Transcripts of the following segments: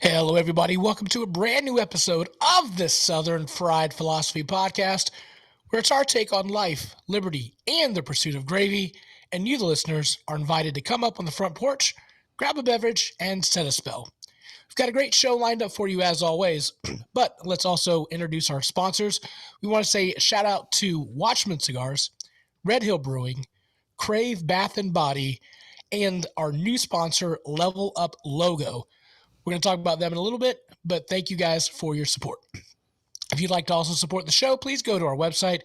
Hello, everybody. Welcome to a brand new episode of the Southern Fried Philosophy Podcast, where it's our take on life, liberty, and the pursuit of gravy. And you, the listeners, are invited to come up on the front porch, grab a beverage, and set a spell. We've got a great show lined up for you as always, but let's also introduce our sponsors. We want to say a shout out to Watchman Cigars, Red Hill Brewing, Crave Bath and Body, and our new sponsor, Level Up Logo. We're going to talk about them in a little bit, but thank you guys for your support. If you'd like to also support the show, please go to our website,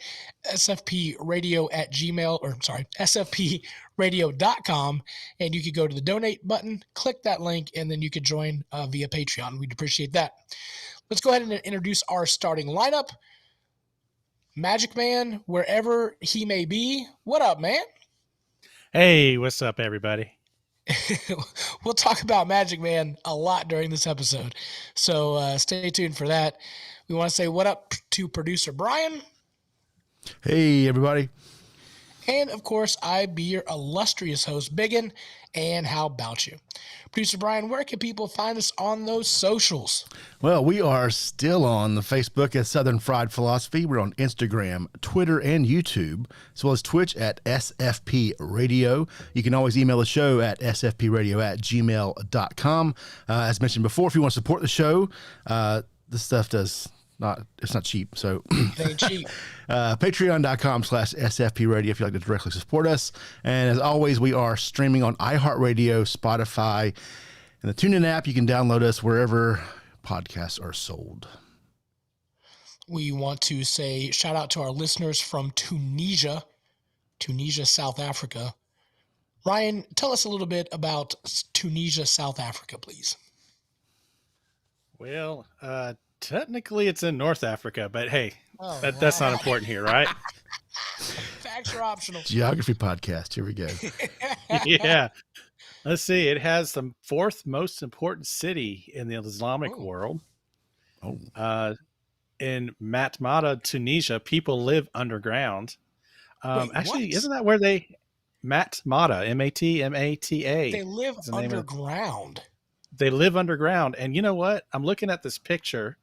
sfpradio.com, and you could go to the donate button, click that link, and then you could join via Patreon. We'd appreciate that. Let's go ahead and introduce our starting lineup. Magic Man, wherever he may be. What up, man? Hey, what's up, everybody? We'll talk about Magic Man a lot during this episode, so stay tuned for that. We want to say what up to producer Brian. Hey, everybody. And, of course, I be your illustrious host, Biggin. And how about you? Producer Brian, where can people find us on those socials? Well, we are still on the Facebook at Southern Fried Philosophy. We're on Instagram, Twitter, and YouTube, as well as Twitch at SFP Radio. You can always email the show at sfpradio@gmail.com. As mentioned before, if you want to support the show, this stuff it's not cheap. So It ain't cheap. Patreon.com/SFP Radio if you'd like to directly support us. And as always, we are streaming on iHeartRadio, Spotify, and the TuneIn app. You can download us wherever podcasts are sold. We want to say shout out to our listeners from Tunisia, South Africa. Ryan, tell us a little bit about Tunisia, South Africa, please. Well, technically it's in North Africa, but hey, that's not important here, right? Facts are optional. Geography podcast. Here we go. Yeah. Let's see. It has the fourth most important city in the Islamic world. In Matmata, Tunisia, people live underground. Actually, what? isn't that where Matmata, M-A-T-M-A-T-A. They live underground. They live underground. And you know what? I'm looking at this picture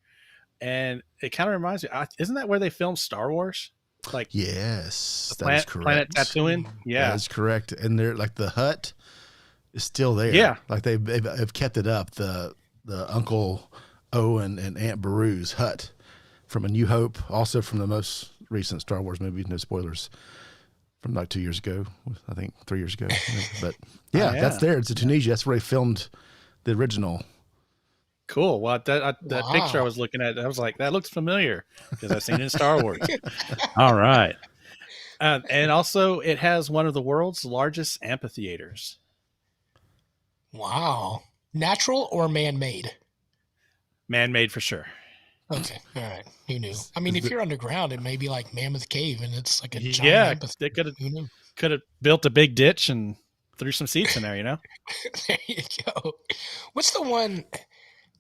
and it kind of reminds me, isn't that where they filmed Star Wars? Like, yes, that is correct. Planet Tatooine? Yeah. That is correct. And they're like the hut is still there. Yeah. Like they've kept it up. The Uncle Owen and Aunt Beru's hut from A New Hope, also from the most recent Star Wars movie, no spoilers, from like 2 years ago, I think 3 years ago. But yeah, that's there. It's in Tunisia. That's where they filmed the original. Cool. Well, that picture I was looking at, I was like, that looks familiar because I've seen it in Star Wars. All right. And also, it has one of the world's largest amphitheaters. Wow. Natural or man-made? Man-made for sure. Okay. All right. Who knew? I mean, if you're underground, it may be like Mammoth Cave and it's like a giant amphitheater. They could have built a big ditch and threw some seats in there, you know? There you go. What's the one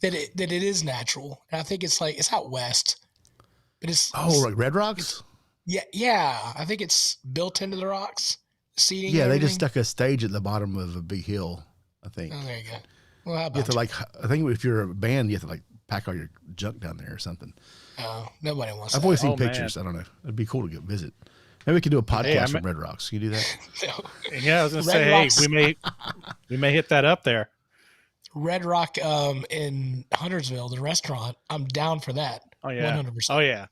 that it is natural? And I think it's out west. But like Red Rocks? Yeah. I think it's built into the rocks. Seating. Yeah, they just stuck a stage at the bottom of a big hill, I think. Oh, there you go. Well, how about you have to I think if you're a band, you have to pack all your junk down there or something. Oh, nobody wants I've always seen pictures. Man. I don't know. It'd be cool to go visit. Maybe we could do a podcast from Red Rocks. Can you do that? No. Yeah, I was going to say, Rocks. Hey, we may hit that up there. Red Rock in Huntersville, the restaurant. I'm down for that. Oh, yeah. 100%. Oh, yeah.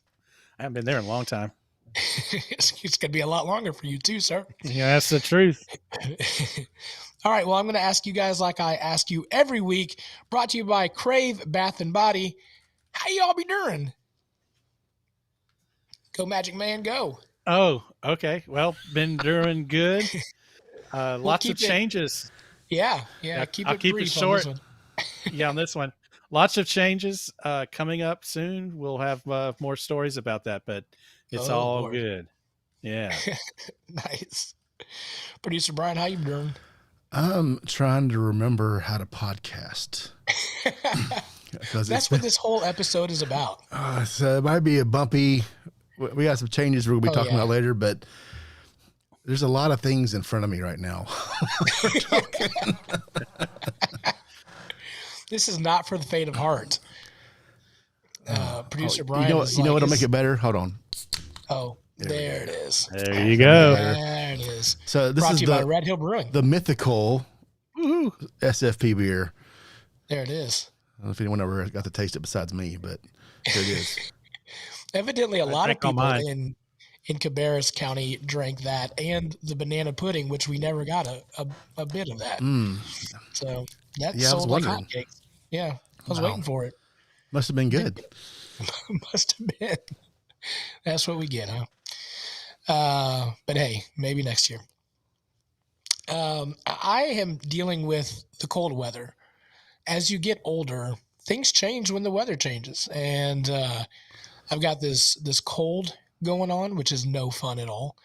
I haven't been there in a long time. It's going to be a lot longer for you too, sir. Yeah, that's the truth. All right, well, I'm going to ask you guys like I ask you every week, brought to you by Crave Bath and Body. How y'all be doing? Go Magic Man, go. Oh, okay. Well, been doing good. Lots of changes. Yeah. I'll keep it short. On this one. Lots of changes coming up soon. We'll have more stories about that, but it's all Lord. Good. Yeah. Nice. Producer Brian, how you doing? I'm trying to remember how to podcast. That's what this whole episode is about. So it might be a bumpy. We got some changes we're going to be talking about later, but there's a lot of things in front of me right now. This is not for the faint of heart. Producer Brian you know what'll make it better? Hold on. Oh, there it is. There you go. There it is. So this Brought is to you by Red Hill Brewing. the mythical SFP beer. There it is. I don't know if anyone ever got to taste it besides me, but there it is. Evidently, a lot of people mine. in Cabarrus County drank that and the banana pudding, which we never got a bit of that. So that sold like hotcakes. Yeah, I was waiting for it. Must have been good. Must have been. That's what we get, huh? But hey, maybe next year. I am dealing with the cold weather. As you get older, things change when the weather changes, and I've got this cold going on, which is no fun at all.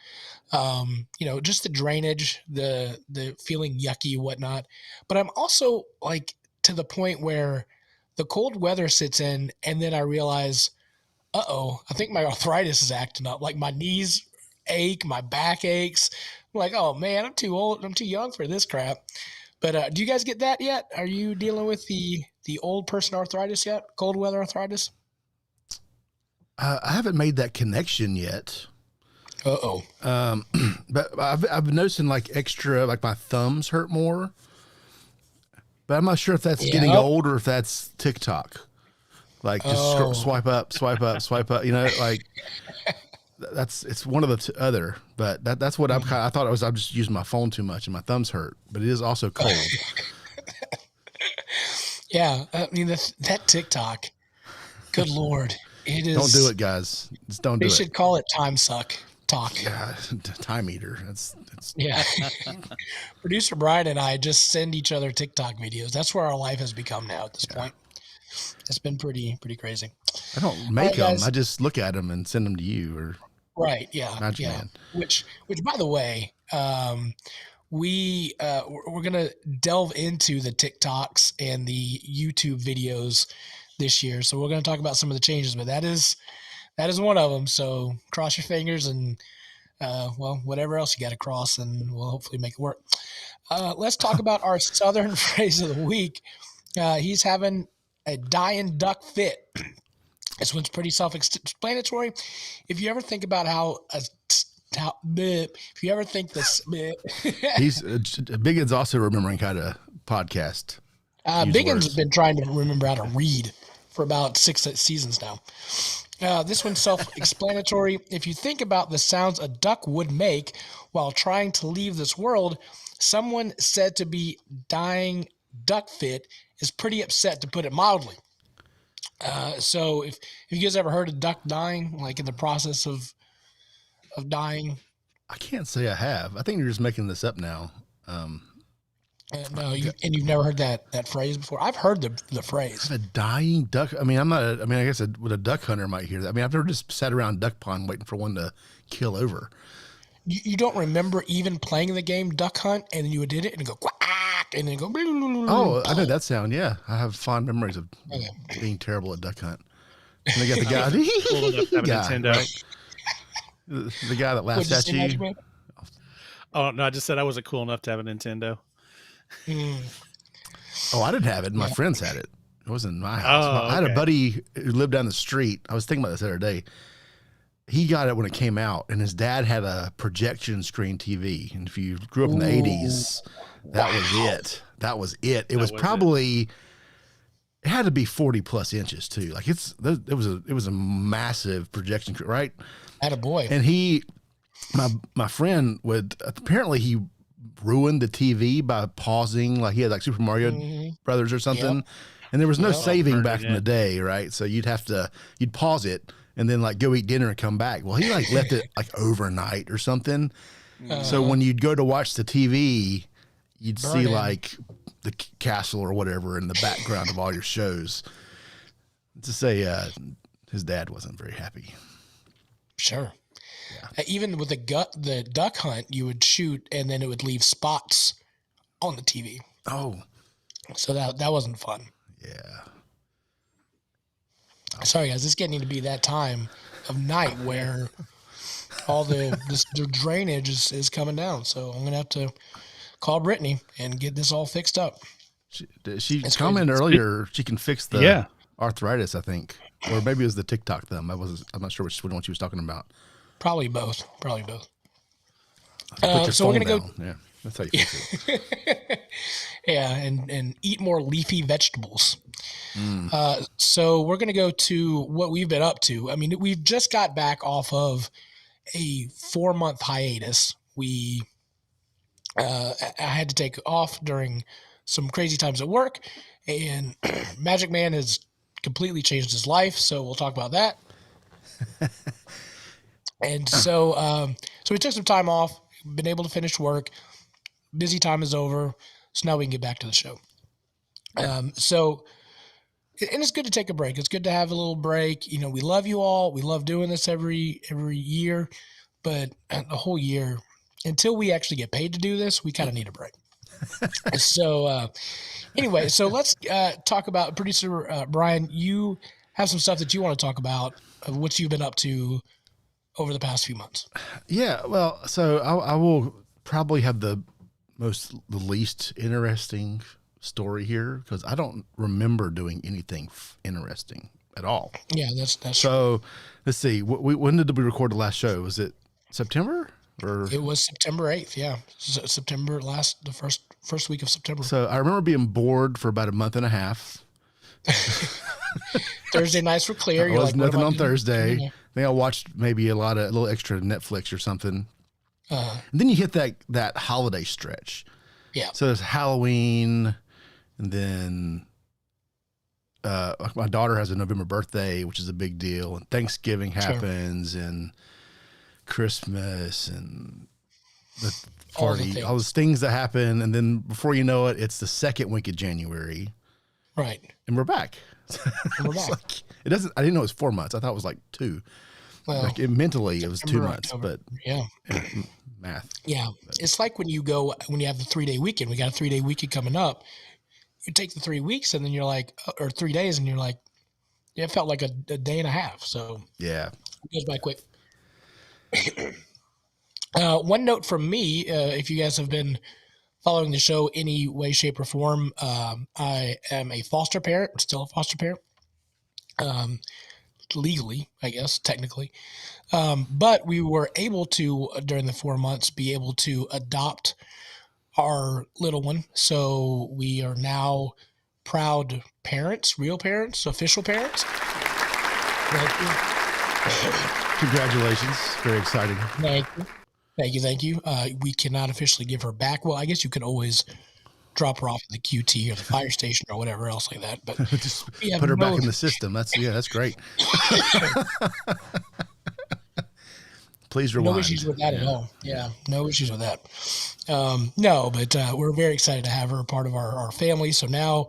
Just the drainage, the feeling yucky, whatnot. But I'm also like to the point where the cold weather sits in, and then I realize, I think my arthritis is acting up. Like my knees ache, my back aches. I'm like, oh man, I'm too old. I'm too young for this crap. But do you guys get that yet? Are you dealing with the old person arthritis yet? Cold weather arthritis? I haven't made that connection yet. But I've been noticing like my thumbs hurt more. But I'm not sure if that's getting old or if that's TikTok. Like just swipe up. Like it's one of the other. But that's what I thought I'm just using my phone too much and my thumbs hurt. But it is also cold. Yeah, I mean that TikTok. Good Lord, it is. Don't do it, guys. Just don't do it. They should call it time suck talk. Yeah, time eater. It's yeah. Producer Brian and I just send each other TikTok videos. That's where our life has become now at this point. It's been pretty crazy. I don't make them. I just look at them and send them to you. Or right. Yeah. Magic yeah. Man. Which, by the way, we're gonna delve into the TikToks and the YouTube videos this year. So we're gonna talk about some of the changes, but that is one of them. So cross your fingers and whatever else you got to cross, and we'll hopefully make it work. Let's talk about our Southern phrase of the week. He's having a dying duck fit. This one's pretty self-explanatory. If you ever think about if you ever think this, Biggins also remembering how to podcast. Biggins has been trying to remember how to read for about 6 seasons now. This one's self-explanatory. If you think about the sounds a duck would make while trying to leave this world, someone said to be dying duck fit is pretty upset, to put it mildly. So if you guys ever heard a duck dying, like in the process of dying? I can't say I have. I think you're just making this up now. No, you've never heard that phrase before? I've heard the phrase. A dying duck. I mean, I guess a duck hunter might hear that. I mean, I've never just sat around duck pond waiting for one to kill over. You don't remember even playing the game Duck Hunt, and then you did it and go quack, and then go. Oh, I know that sound. Yeah, I have fond memories of being terrible at duck hunt. And they got the guy, cool enough to have a Nintendo. Right? The guy that laughs at you. Oh no, I just said I wasn't cool enough to have a Nintendo. Oh, I didn't have it. My friends had it. It wasn't in my house. I had a buddy who lived down the street. I was thinking about this the other day. He got it when it came out, and his dad had a projection screen TV. And if you grew up in the 80s, that was it. That was it. It was probably, it had to be 40 plus inches too. Like it was a massive projection, right? Attaboy. And my friend would, apparently he ruined the TV by pausing, like he had like Super Mario Brothers or something. Yep. And there was no saving back in the day, right? So you'd pause it and then like go eat dinner and come back. Well, he like left it like overnight or something. So when you'd go to watch the TV, you'd see like the castle or whatever in the background of all your shows. To say his dad wasn't very happy. Sure. Yeah. Even with the duck hunt, you would shoot and then it would leave spots on the TV. Oh. So that wasn't fun. Yeah. Sorry, guys. It's getting to be that time of night where all the drainage is coming down. So I'm going to have to call Brittany and get this all fixed up. She It's commented crazy. earlier she can fix the Yeah. arthritis, I think. Or maybe it was the TikTok thumb. I'm not sure which one she was talking about. Probably both. Put your So we're phone gonna down. Yeah, that's how you fix it. yeah, and eat more leafy vegetables. Mm. So we're gonna go to what we've been up to. I mean, we've just got back off of a 4-month hiatus. I had to take off during some crazy times at work, and Magic Man has completely changed his life. So we'll talk about that. And so we took some time off, been able to finish work. Busy time is over. So now we can get back to the show. So, and it's good to take a break. It's good to have a little break. You know, we love you all. We love doing this every year, but the whole year, until we actually get paid to do this, we kind of need a break. So, anyway, so let's talk about producer Brian. You have some stuff that you want to talk about of what you've been up to over the past few months. Yeah, well, so I will probably have the least interesting story here because I don't remember doing anything interesting at all. Yeah, that's so. Let's see. When did we record the last show? Was it September or? It was September 8th. Yeah, September the first week of September. So I remember being bored for about a month and a half. Thursday nights were clear. There was nothing on Thursday. I think I watched maybe a little extra Netflix or something. And then you hit that holiday stretch. Yeah. So there's Halloween, and then my daughter has a November birthday, which is a big deal, and Thanksgiving happens, and Christmas, and the party, all those things that happen, and then before you know it, it's the second week of January. Right. And we're back. And we're back. I didn't know it was 4 months. I thought it was like 2. Well, mentally it was 2 months, October. but yeah. Math. Yeah. It's like when you have the 3-day weekend, we got a 3-day weekend coming up. You take the 3 weeks and then you're like, or 3 days and you're like, yeah, it felt like a day and a half. So yeah, it goes by quick. One note from me, if you guys have been following the show any way, shape, or form, I am a foster parent. I'm still a foster parent. Legally, I guess, technically. But we were able to, during the 4 months, be able to adopt our little one. So we are now proud parents, real parents, official parents. Congratulations. Very exciting. Thank you. We cannot officially give her back. Well, I guess you could always drop her off at the QT or the fire station or whatever else like that. But just put her back in the system. That's great. Please rewind. No issues with that at all. Yeah, no issues with that. No, but we're very excited to have her part of our family. So now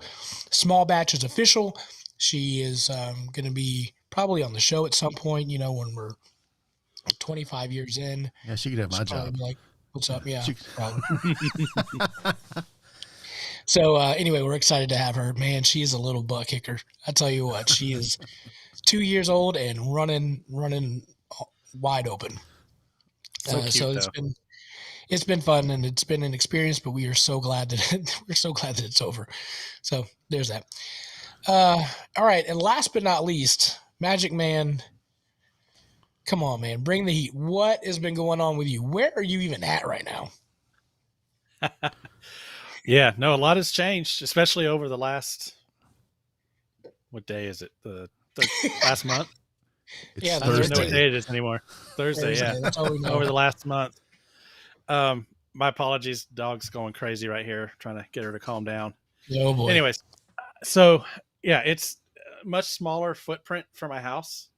Small Batch is official. She is going to be probably on the show at some point, when we're 25 years in. Yeah, she could have my job. Like, what's up? Yeah. So anyway, we're excited to have her. Man, she is a little butt kicker. I tell you what, she is 2 years old and running wide open. So cute, it's been fun and it's been an experience, but we are so glad that it's over. So there's that. All right, and last but not least, Magic Man. Come on, man, bring the heat. What has been going on with you? Where are you even at right now? Yeah, no, a lot has changed, especially over the last. What day is it? The last month. It's yeah, I don't Thursday. know what day it is anymore. Thursday, yeah. That's all we know. Over the last month. My apologies. Dog's going crazy right here, trying to get her to calm down. Oh boy. Anyways, so yeah, it's a much smaller footprint for my house.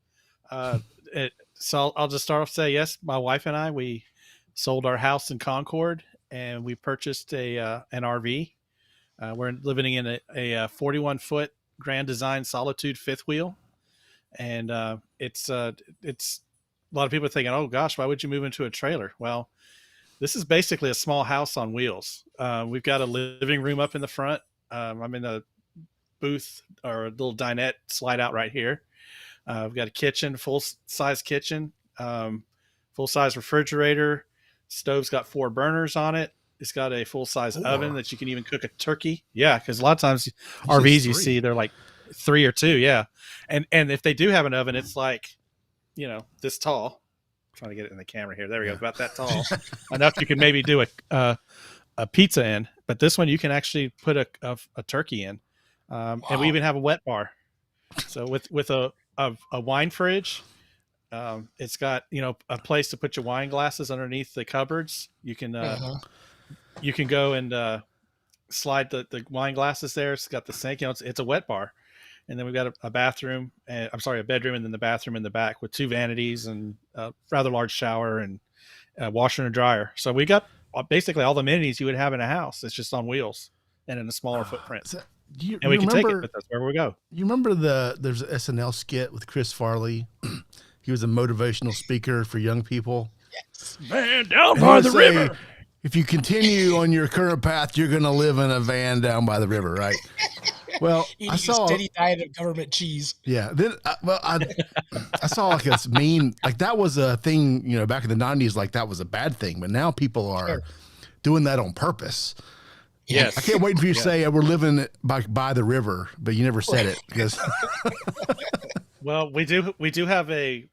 So I'll just start off say yes. My wife and I, we sold our house in Concord and we purchased an RV. We're living in a 41-foot Grand Design Solitude fifth wheel. And it's a lot of people are thinking, oh gosh, why would you move into a trailer? Well, this is basically a small house on wheels. We've got a living room up in the front. I'm in a booth or a little dinette slide out right here. We've got a kitchen, full size kitchen, full size refrigerator. Stove's got 4 burners on it. It's got a full size 4. oven that you can even cook a turkey. Yeah, because a lot of times Usually RVs it's you 3. see they're like 3 or 2. Yeah, and if they do have an oven, it's like this tall. I'm trying to get it in the camera here. There we go. About that tall, enough you can maybe do a pizza in. But this one you can actually put a turkey in, and we even have a wet bar. So with a wine fridge. It's got a place to put your wine glasses underneath the cupboards. You can go and slide the wine glasses there. It's got the sink. It's a wet bar, and then we've got a bathroom. A bedroom, and then the bathroom in the back with 2 vanities and a rather large shower and a washer and a dryer. So we got basically all the amenities you would have in a house. It's just on wheels and in a smaller footprint. So, and we can take it, but that's where we go. You remember there's an SNL skit with Chris Farley. He was a motivational speaker for young people. Yes. Man, down by the river. If you continue on your current path, you're going to live in a van down by the river, right? Well, I saw a steady diet of government cheese. Yeah. Then, I saw like a meme, like that was a thing, back in the 90s, like that was a bad thing. But now people are doing that on purpose. Yes. I can't wait for you to say we're living by the river, but you never said it because. Well, we do have a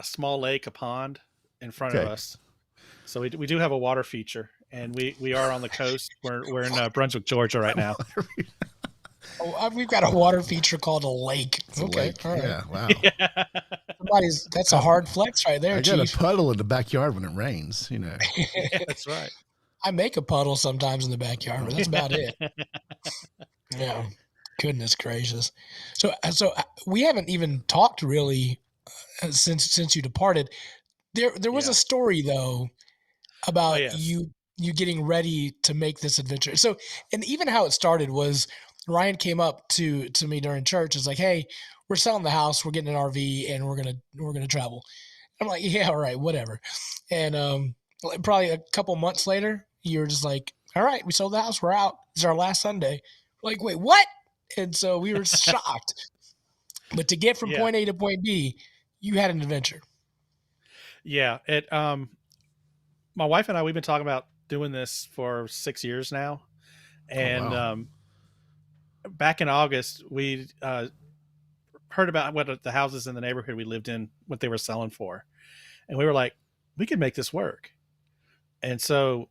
small lake, a pond in front of us. So we do have a water feature, and we are on the coast. We're in Brunswick, Georgia right now. We've got a water feature called a lake. It's a lake. All right. Yeah, wow. Yeah. That's a hard flex right there, I Chief. got a puddle in the backyard when it rains, Yeah, that's right. I make a puddle sometimes in the backyard, but that's about it. Yeah. Goodness gracious. So we haven't even talked really since you departed. There was a story though about you getting ready to make this adventure. So, and even how it started was Ryan came up to me during church. It's like, hey, we're selling the house, we're getting an RV, and we're gonna travel. I'm like, yeah, all right, whatever. And probably a couple months later, you were just like, all right, we sold the house, we're out. This is our last Sunday. Like, wait, what? And so we were shocked. But to get from point A to point B, you had an adventure. Yeah. My wife and I, we've been talking about doing this for 6 years now. And back in August, we heard about what the houses in the neighborhood we lived in, what they were selling for. And we were like, we could make this work. And so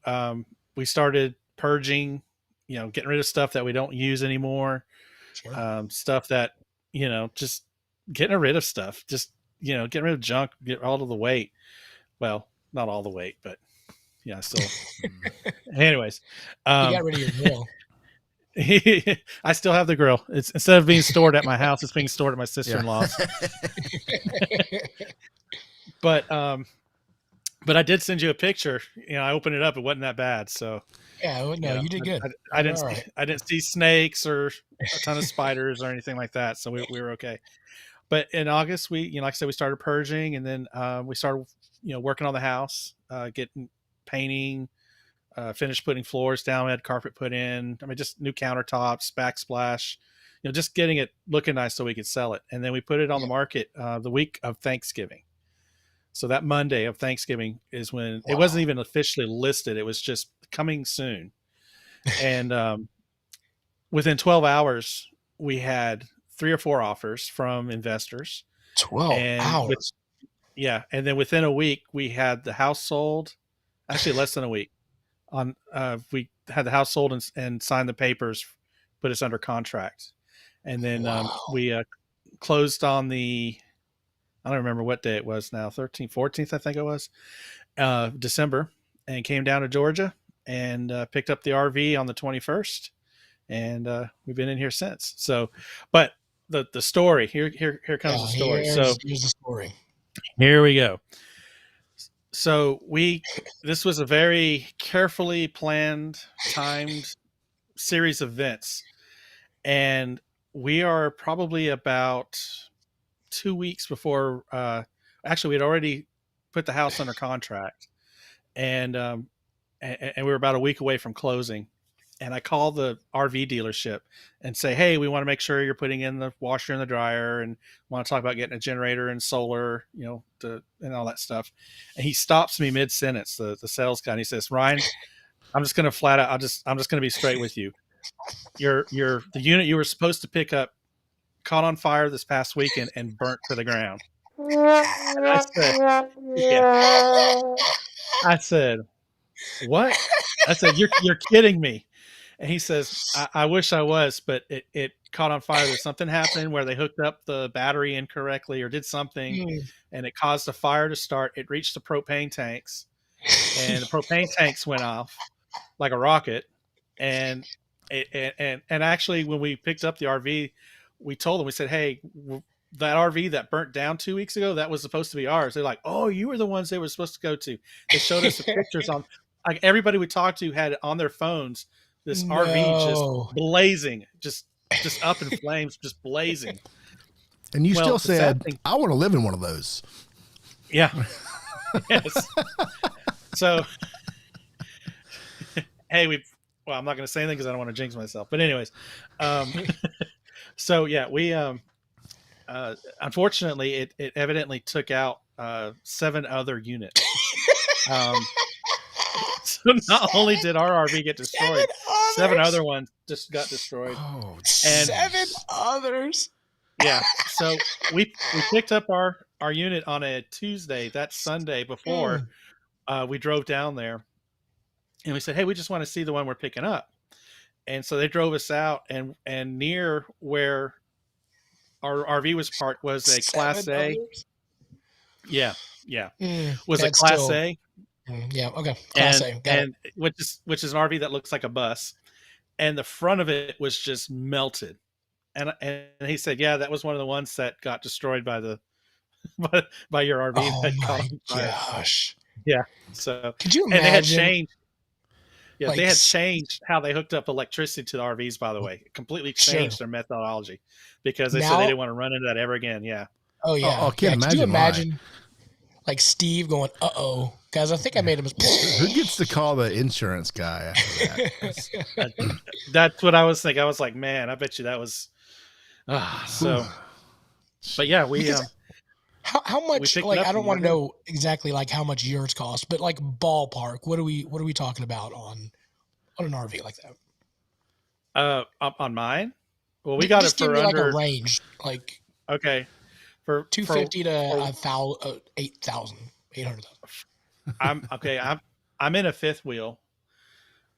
we started purging, getting rid of stuff that we don't use anymore. Sure. Stuff that, just getting rid of stuff, just, getting rid of junk, get all of the weight. Well, not all the weight, but still. Anyways. You got rid of your grill. I still have the grill. It's instead of being stored at my house, it's being stored at my sister-in-law's. But I did send you a picture. I opened it up. It wasn't that bad. So yeah, no, you did good. I didn't see snakes or a ton of spiders or anything like that. So we were okay. But in August, we, like I said, we started purging, and then we started, working on the house, getting painting, finished putting floors down. We had carpet put in. I mean, just new countertops, backsplash, just getting it looking nice so we could sell it. And then we put it on the market the week of Thanksgiving. So that Monday of Thanksgiving is when it wasn't even officially listed. It was just coming soon. And within 12 hours, we had 3 or 4 offers from investors. 12 hours. And then within a week, we had the house sold. Actually, less than a week. We had the house sold and signed the papers, put us under contract. And then we closed on I don't remember what day it was now, 13th, 14th, I think it was, December, and came down to Georgia and picked up the RV on the 21st. And we've been in here since. So, but the story, here comes the story. Here's the story. Here we go. So this was a very carefully planned, timed series of events. And we are probably about 2 weeks before, actually we had already put the house under contract, and we were about a week away from closing. And I called the RV dealership and say, hey, we want to make sure you're putting in the washer and the dryer, and want to talk about getting a generator and solar, and all that stuff. And he stops me mid-sentence, the sales guy, and he says, Ryan, I'm just gonna flat out. I'm just gonna be straight with you. The unit you were supposed to pick up caught on fire this past weekend and burnt to the ground. And I said, yeah. I said, what? I said, you're kidding me. And he says, I wish I was, but it caught on fire. There's something happening where they hooked up the battery incorrectly or did something, and it caused a fire to start. It reached the propane tanks, and the propane tanks went off like a rocket. And actually, when we picked up the RV, we told them, we said, hey, that RV that burnt down 2 weeks ago, that was supposed to be ours. They're like, oh, you were the ones they were supposed to go to. They showed us the pictures on, like, everybody we talked to had it on their phones. This RV just blazing, just up in flames, just blazing. And you still said, I want to live in one of those. Yeah. Yes. So, hey, I'm not going to say anything because I don't want to jinx myself. But anyways, so yeah, we unfortunately it evidently took out 7 other units. So not only did our RV get destroyed, 7 other ones just got destroyed. Oh, and 7 others. Yeah. So we picked up our unit on a Tuesday. That Sunday before we drove down there, and we said, hey, we just want to see the one we're picking up. And so they drove us out, and near where our RV was parked was a Class A. Others? Yeah. Was a Class A. Yeah. Okay. Class A. And which is an RV that looks like a bus, and the front of it was just melted. And he said, yeah, that was one of the ones that got destroyed by by your RV. Oh my gosh. Yeah. So could you imagine? And they had changed. Yeah, they had changed how they hooked up electricity to the RVs. By the way, completely changed their methodology because they said they didn't want to run into that ever again. Yeah. Oh yeah. I can't imagine. Could you imagine? Like Steve going, uh-oh, guys, I think I made him. Who gets to call the insurance guy after that? That's what I was thinking. I was like, man, I bet you that was. So, but yeah, we. How much? Like, I don't want to know exactly like how much yours cost, but like ballpark, what are we talking about on an RV like that? On mine, well, we got it for under like a range, like okay. For 250 to 8,000. I'm in a fifth wheel,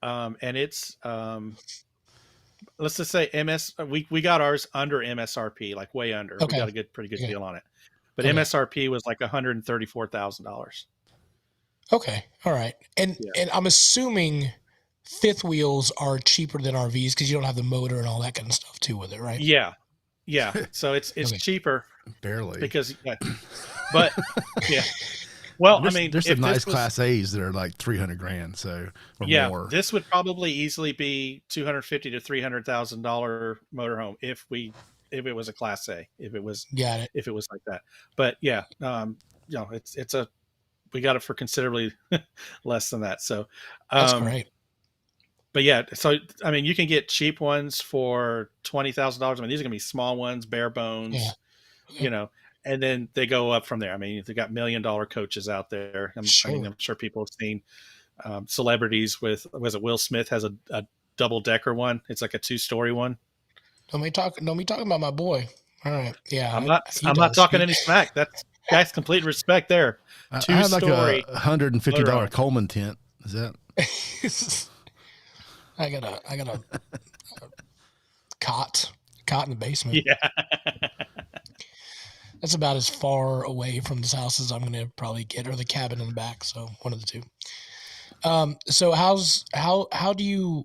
and it's let's just say we got ours under MSRP, like way under. Okay. We got a pretty good deal on it, but MSRP was like $134,000. Okay, all right, and I'm assuming fifth wheels are cheaper than RVs because you don't have the motor and all that kind of stuff too with it, right? Yeah. So it's cheaper. Barely because but yeah, well, there's some nice Class A's that are like $300,000, so more. This would probably easily be $250,000 to $300,000 motorhome if it was a Class A, if it was like that. But yeah, we got it for considerably less than that. So that's great. But yeah, so I mean, you can get cheap ones for $20,000. I mean, these are gonna be small ones, bare bones. Yeah. And then they go up from there. I mean, they got $1 million coaches out there. I'm sure people have seen celebrities with, was it Will Smith has a double decker one? It's like a 2-story one. Don't be talking about my boy. All right. Yeah. I'm not talking any smack. That's complete respect there. 2-story. I have like a $150 Coleman tent. Is that? I got a cot in the basement. Yeah. That's about as far away from this house as I'm going to probably get, or the cabin in the back. So one of the two. So how do you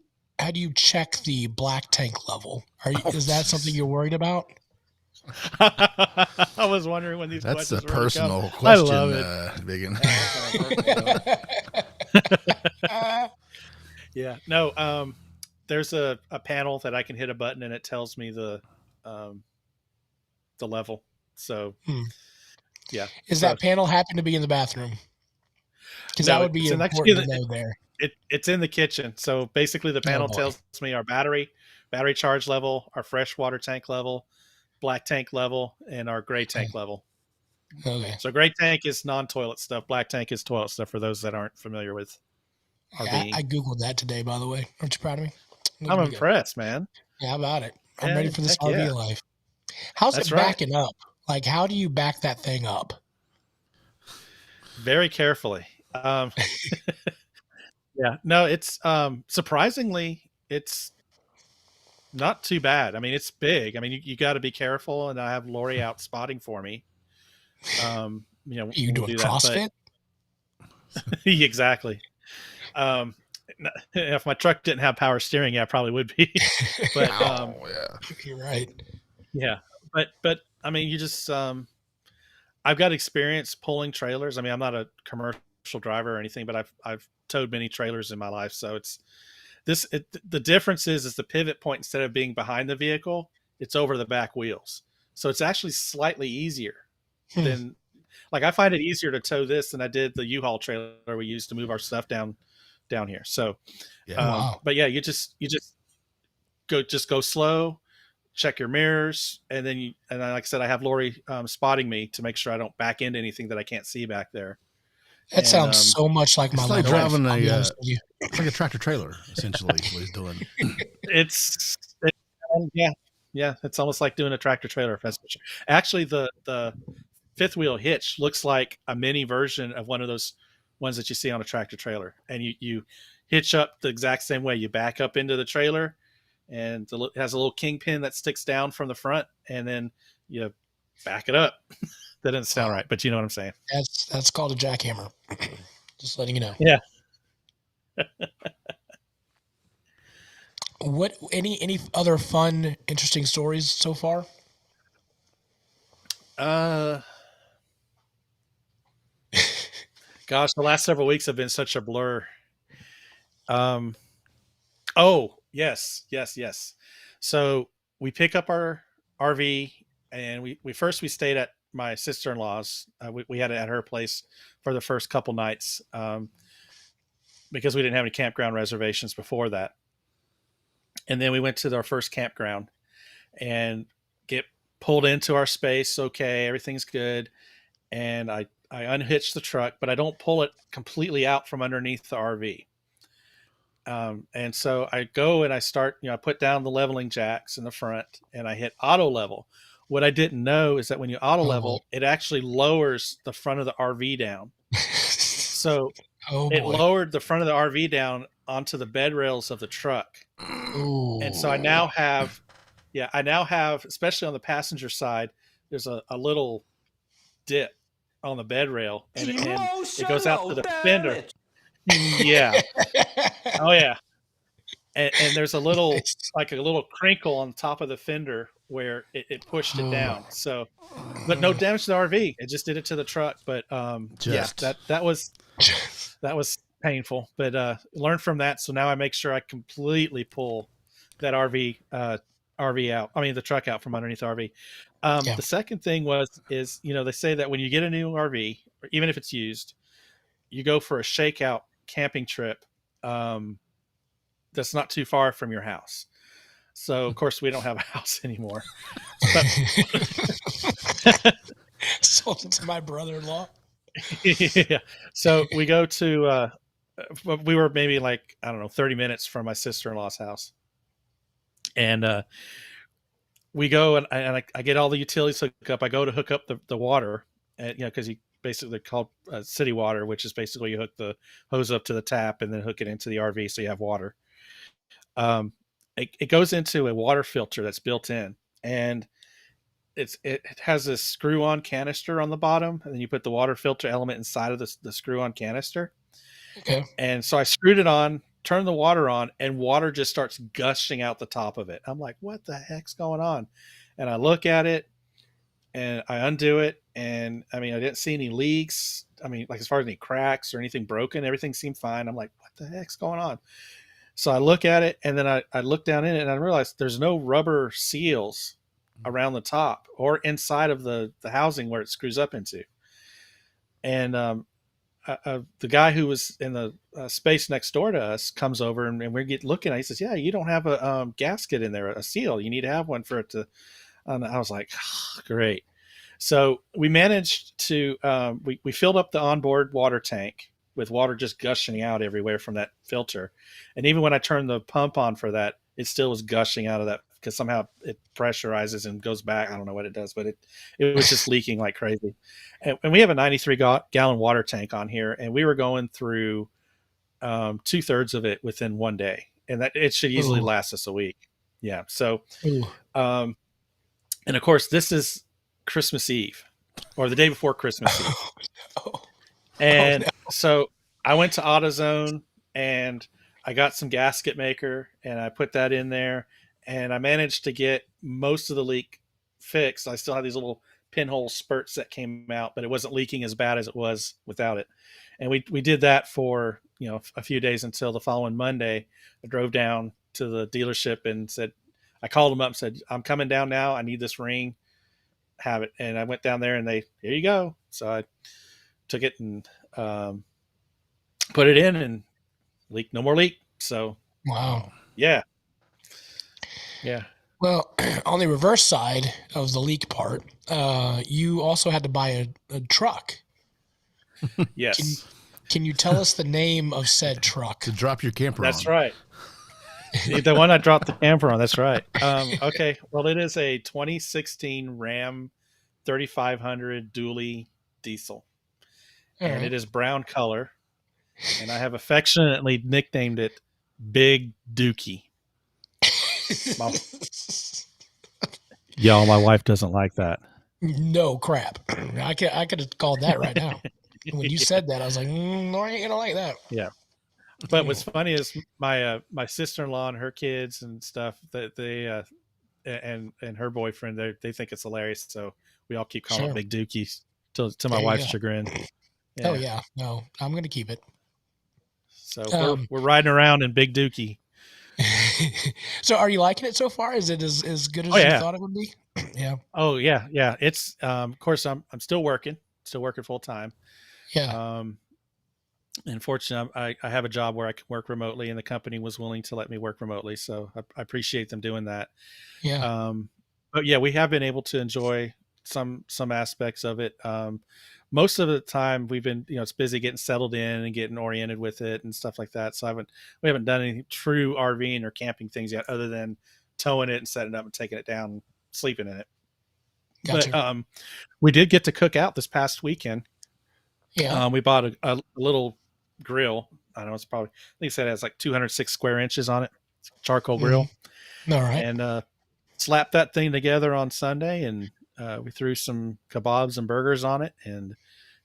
check the black tank level? Is that something you're worried about? I was wondering when these questions were coming. That's a personal question, I love it. Biggin. Yeah. No, there's a panel that I can hit a button and it tells me the level. So, yeah. Is that panel happen to be in the bathroom? Because that would be important to know there. It's in the kitchen. So basically the panel tells me our battery charge level, our fresh water tank level, black tank level, and our gray tank level. Okay. So gray tank is non-toilet stuff. Black tank is toilet stuff for those that aren't familiar with. Yeah, RVing. I Googled that today, by the way. Aren't you proud of me? Look I'm at me go. impressed, man. Yeah, how about it? I'm Yeah, ready for this heck yeah. RV life. How's That's it right. backing up? Like, how do you back that thing up? Very carefully. Yeah, no, it's surprisingly, it's not too bad. I mean, it's big. I mean, you got to be careful, and I have Lori out spotting for me. You know, Are you we'll doing do that, but CrossFit? exactly. If my truck didn't have power steering, yeah, I probably would be. But yeah. You're right. yeah, but I mean, you just I've got experience pulling trailers. I mean, I'm not a commercial driver or anything, but I've towed many trailers in my life, so it's the difference is the pivot point, instead of being behind the vehicle, it's over the back wheels. So it's actually slightly easier than, like, I find it easier to tow this than I did the U-Haul trailer we used to move our stuff down here. So Yeah. Wow. but yeah, you just go slow, check your mirrors, and then like I said, I have Lori spotting me to make sure I don't back into anything that I can't see back there. That And sounds so much like my It's like little wife. driving I'll be a honest with you. it's like a tractor trailer, essentially, is what he's doing. it's yeah, it's almost like doing a tractor trailer. That's for sure. Actually, the fifth wheel hitch looks like a mini version of one of those ones that you see on a tractor trailer, and you hitch up the exact same way. You back up into the trailer, and it has a little kingpin that sticks down from the front, and then you back it up. That doesn't sound right, but you know what I'm saying. That's called a jackhammer. Just letting you know. Yeah. What any other fun, interesting stories so far? Gosh, the last several weeks have been such a blur. Oh, yes. So we pick up our RV, and we stayed at my sister-in-law's. We had it at her place for the first couple nights, because we didn't have any campground reservations before that. And then we went to our first campground and get pulled into our space. Okay, everything's good. And I unhitch the truck, but I don't pull it completely out from underneath the RV. And so I go and I start, I put down the leveling jacks in the front, and I hit auto level. What I didn't know is that when you auto level, it actually lowers the front of the RV down. So it lowered the front of the RV down onto the bed rails of the truck. Ooh. And so I now have, especially on the passenger side, there's a little dip on the bed rail, and it goes out to the fender. Yeah. Oh yeah. And there's a little crinkle on top of the fender where it pushed it down. So, but no damage to the RV. It just did it to the truck. But that was painful. But learned from that. So now I make sure I completely pull that RV out. I mean, the truck out from underneath the RV. The second thing is they say that when you get a new RV, or even if it's used, you go for a shakeout camping trip that's not too far from your house. So of course we don't have a house anymore. Sold it to my brother-in-law. Yeah. So we go to we were maybe 30 minutes from my sister-in-law's house. And we go and I get all the utilities hooked up. I go to hook up the water, and because you basically called city water, which is basically you hook the hose up to the tap and then hook it into the RV so you have water. It goes into a water filter that's built in, and it has this screw-on canister on the bottom, and then you put the water filter element inside of the screw-on canister. Okay. And so I screwed it on, turned the water on, and water just starts gushing out the top of it. I'm like, what the heck's going on? And I look at it, and I undo it, and I didn't see any leaks. As far as any cracks or anything broken, everything seemed fine. I'm like, what the heck's going on? So I look at it, and then I look down in it, and I realized there's no rubber seals around the top or inside of the housing where it screws up into. And the guy who was in the space next door to us comes over, and we looking at it. He says, yeah, you don't have a gasket in there, a seal. You need to have one for it to. And I was like, oh, great. So we managed to we filled up the onboard water tank, with water just gushing out everywhere from that filter. And even when I turned the pump on for that, it still was gushing out of that because somehow it pressurizes and goes back. I don't know what it does, but it was just leaking like crazy. And we have a 93 gallon water tank on here, and we were going through 2/3 of it within one day, and that it should easily last us a week. Yeah. So, and of course, this is Christmas Eve or the day before Christmas Eve. And so I went to AutoZone and I got some gasket maker and I put that in there, and I managed to get most of the leak fixed. I still have these little pinhole spurts that came out, but it wasn't leaking as bad as it was without it. And we did that for, a few days until the following Monday. I drove down to the dealership and I called them up and said, I'm coming down now. I need this ring, have it. And I went down there and here you go. So I took it and put it in, and no more leak. So, wow. Yeah. Well, on the reverse side of the leak part, you also had to buy a truck. Yes. Can you tell us the name of said truck? To drop your camper on. That's right. The one I dropped the camper on. That's right. Okay. Well, it is a 2016 Ram 3500 dually diesel. And it is brown color. And I have affectionately nicknamed it Big Dookie. Y'all, my wife doesn't like that. No crap. I could have called that right now. When you said that, I was like, no, I ain't gonna like that. Yeah. But what's funny is my sister-in-law and her kids and stuff, that they and her boyfriend, they think it's hilarious. So we all keep calling it Big Dookies to my wife's chagrin. Yeah. Oh yeah, no, I'm gonna keep it. So we're riding around in Big Dookie. So are you liking it so far? Is it as good as you thought it would be? Yeah. Oh yeah. It's of course I'm still working full time. Yeah. Unfortunately, I have a job where I can work remotely, and the company was willing to let me work remotely. So I appreciate them doing that. Yeah. But yeah, we have been able to enjoy some aspects of it. Most of the time we've been, it's busy getting settled in and getting oriented with it and stuff like that. So we haven't done any true RVing or camping things yet, other than towing it and setting it up and taking it down and sleeping in it. Gotcha. But we did get to cook out this past weekend. Yeah. We bought a little grill. I don't know, it's probably, I think it said it has like 206 square inches on it. It's a charcoal grill. All right. And slapped that thing together on Sunday, and we threw some kebabs and burgers on it and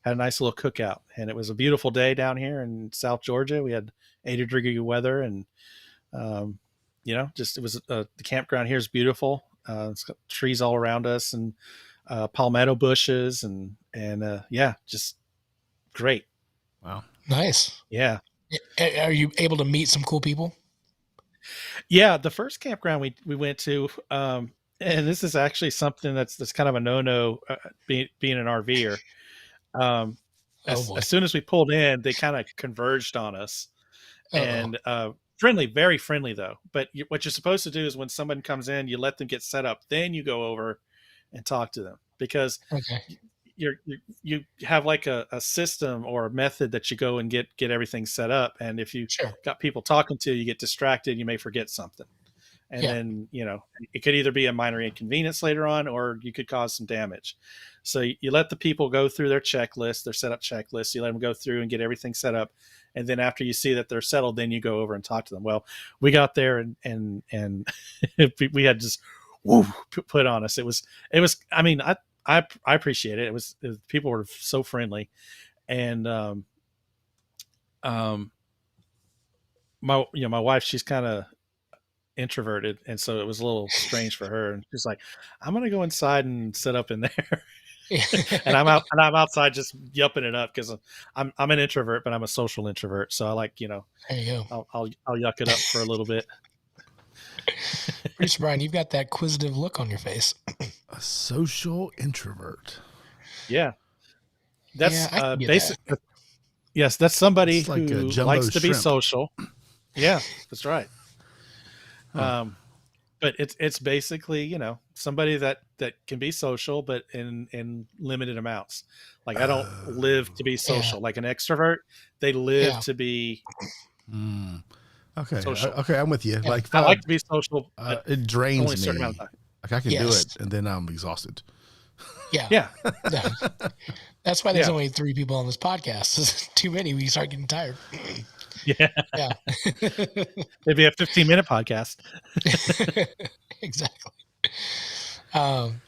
had a nice little cookout. And it was a beautiful day down here in South Georgia. We had 80-degree weather, and just it was the campground here is beautiful. It's got trees all around us and palmetto bushes and just great. Wow. Nice. Yeah. Are you able to meet some cool people? Yeah. The first campground we went to, and this is actually something that's kind of a no-no, being an RVer. As soon as we pulled in, they kind of converged on us. And friendly, very friendly though. But what you're supposed to do is when someone comes in, you let them get set up, then you go over and talk to them, because you have like a system or a method that you go and get everything set up. And if you got people talking to you, get distracted, you may forget something. And then, it could either be a minor inconvenience later on, or you could cause some damage. So you let the people go through their checklist, their setup checklist. You let them go through and get everything set up. And then after you see that they're settled, then you go over and talk to them. Well, we got there and we had just put on us. It was, I mean, I appreciate it. It was people were so friendly. And, my wife, she's kind of introverted, and so it was a little strange for her, and she's like, I'm gonna go inside and sit up in there. and I'm outside just yupping it up, because I'm an introvert, but I'm a social introvert, so I like, there you go. I'll yuck it up for a little bit. Producer Brian, you've got that inquisitive look on your face. A social introvert. Yeah, that's basic. That. Yes, that's somebody like who likes to be social. Yeah, that's right. but it's basically, you know, somebody that can be social, but in limited amounts. Like I don't live to be social. Like an extrovert, they live to be Okay. social. Okay, I'm with you. Yeah. Like I like to be social, but it drains only a me. certain amount of time. Like I can do it, and then I'm exhausted. Yeah. Yeah. That's why there's only 3 people on this podcast. Too many. We start getting tired. Yeah. Yeah. It'd be a 15-minute podcast. Exactly.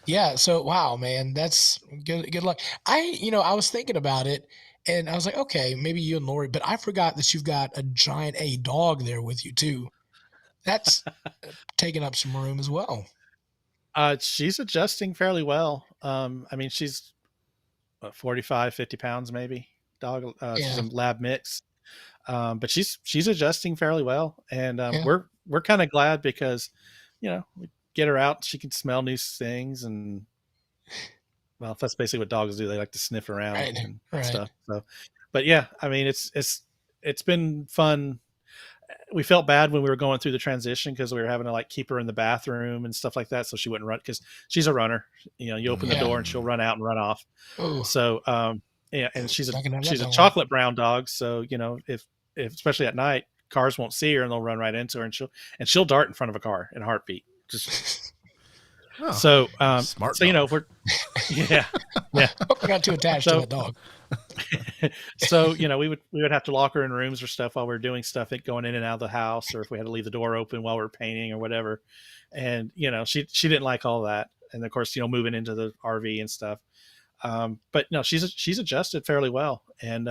Yeah. So, wow, man, that's good luck. I was thinking about it and I was like, okay, maybe you and Lori, but I forgot that you've got a giant A dog there with you too. That's taking up some room as well. She's adjusting fairly well. I mean, she's 45, 50 pounds, maybe dog. She's a lab mix. But she's adjusting fairly well. And, we're kind of glad because, you know, we get her out, she can smell new things. And well, that's basically what dogs do. They like to sniff around and stuff. So, but yeah, I mean, it's been fun. We felt bad when we were going through the transition because we were having to like keep her in the bathroom and stuff like that. So she wouldn't run because she's a runner, you know, you open the door and she'll run out and run off. Ooh. So, yeah. And she's a chocolate brown dog. So, you know, if especially at night, cars won't see her and they'll run right into her and she'll dart in front of a car in a heartbeat. Just so, smart. So, you know, we're, yeah. Hope we're not too attached to that dog. So, you know, we would have to lock her in rooms or stuff while we were doing stuff, going in and out of the house, or if we had to leave the door open while we were painting or whatever. And, you know, she didn't like all that. And of course, you know, moving into the RV and stuff. But no, she's adjusted fairly well. And,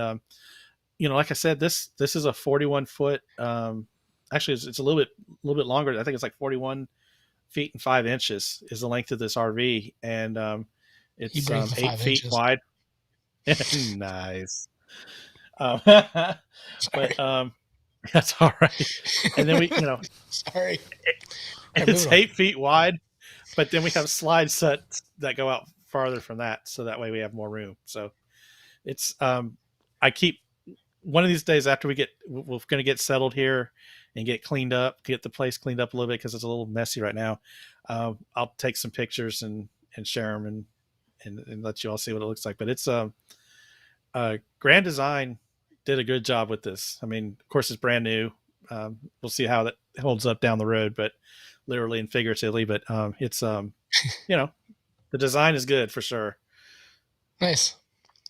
you know, like I said, this is a 41 foot, actually it's a little bit longer. I think it's like 41 feet and 5 inches is the length of this RV. And, it's 8 feet wide. Nice. But that's all right. And then we, you know, sorry, it's 8 feet wide, but then we have slide sets that go out farther from that, so that way we have more room. So it's I keep one of these days after we're going to get settled here and get cleaned up, get the place cleaned up a little bit because it's a little messy right now. I'll take some pictures and share them and let you all see what it looks like. But it's Grand Design did a good job with this. I mean, of course, it's brand new. We'll see how that holds up down the road, but literally and figuratively. But it's you know, the design is good for sure. Nice.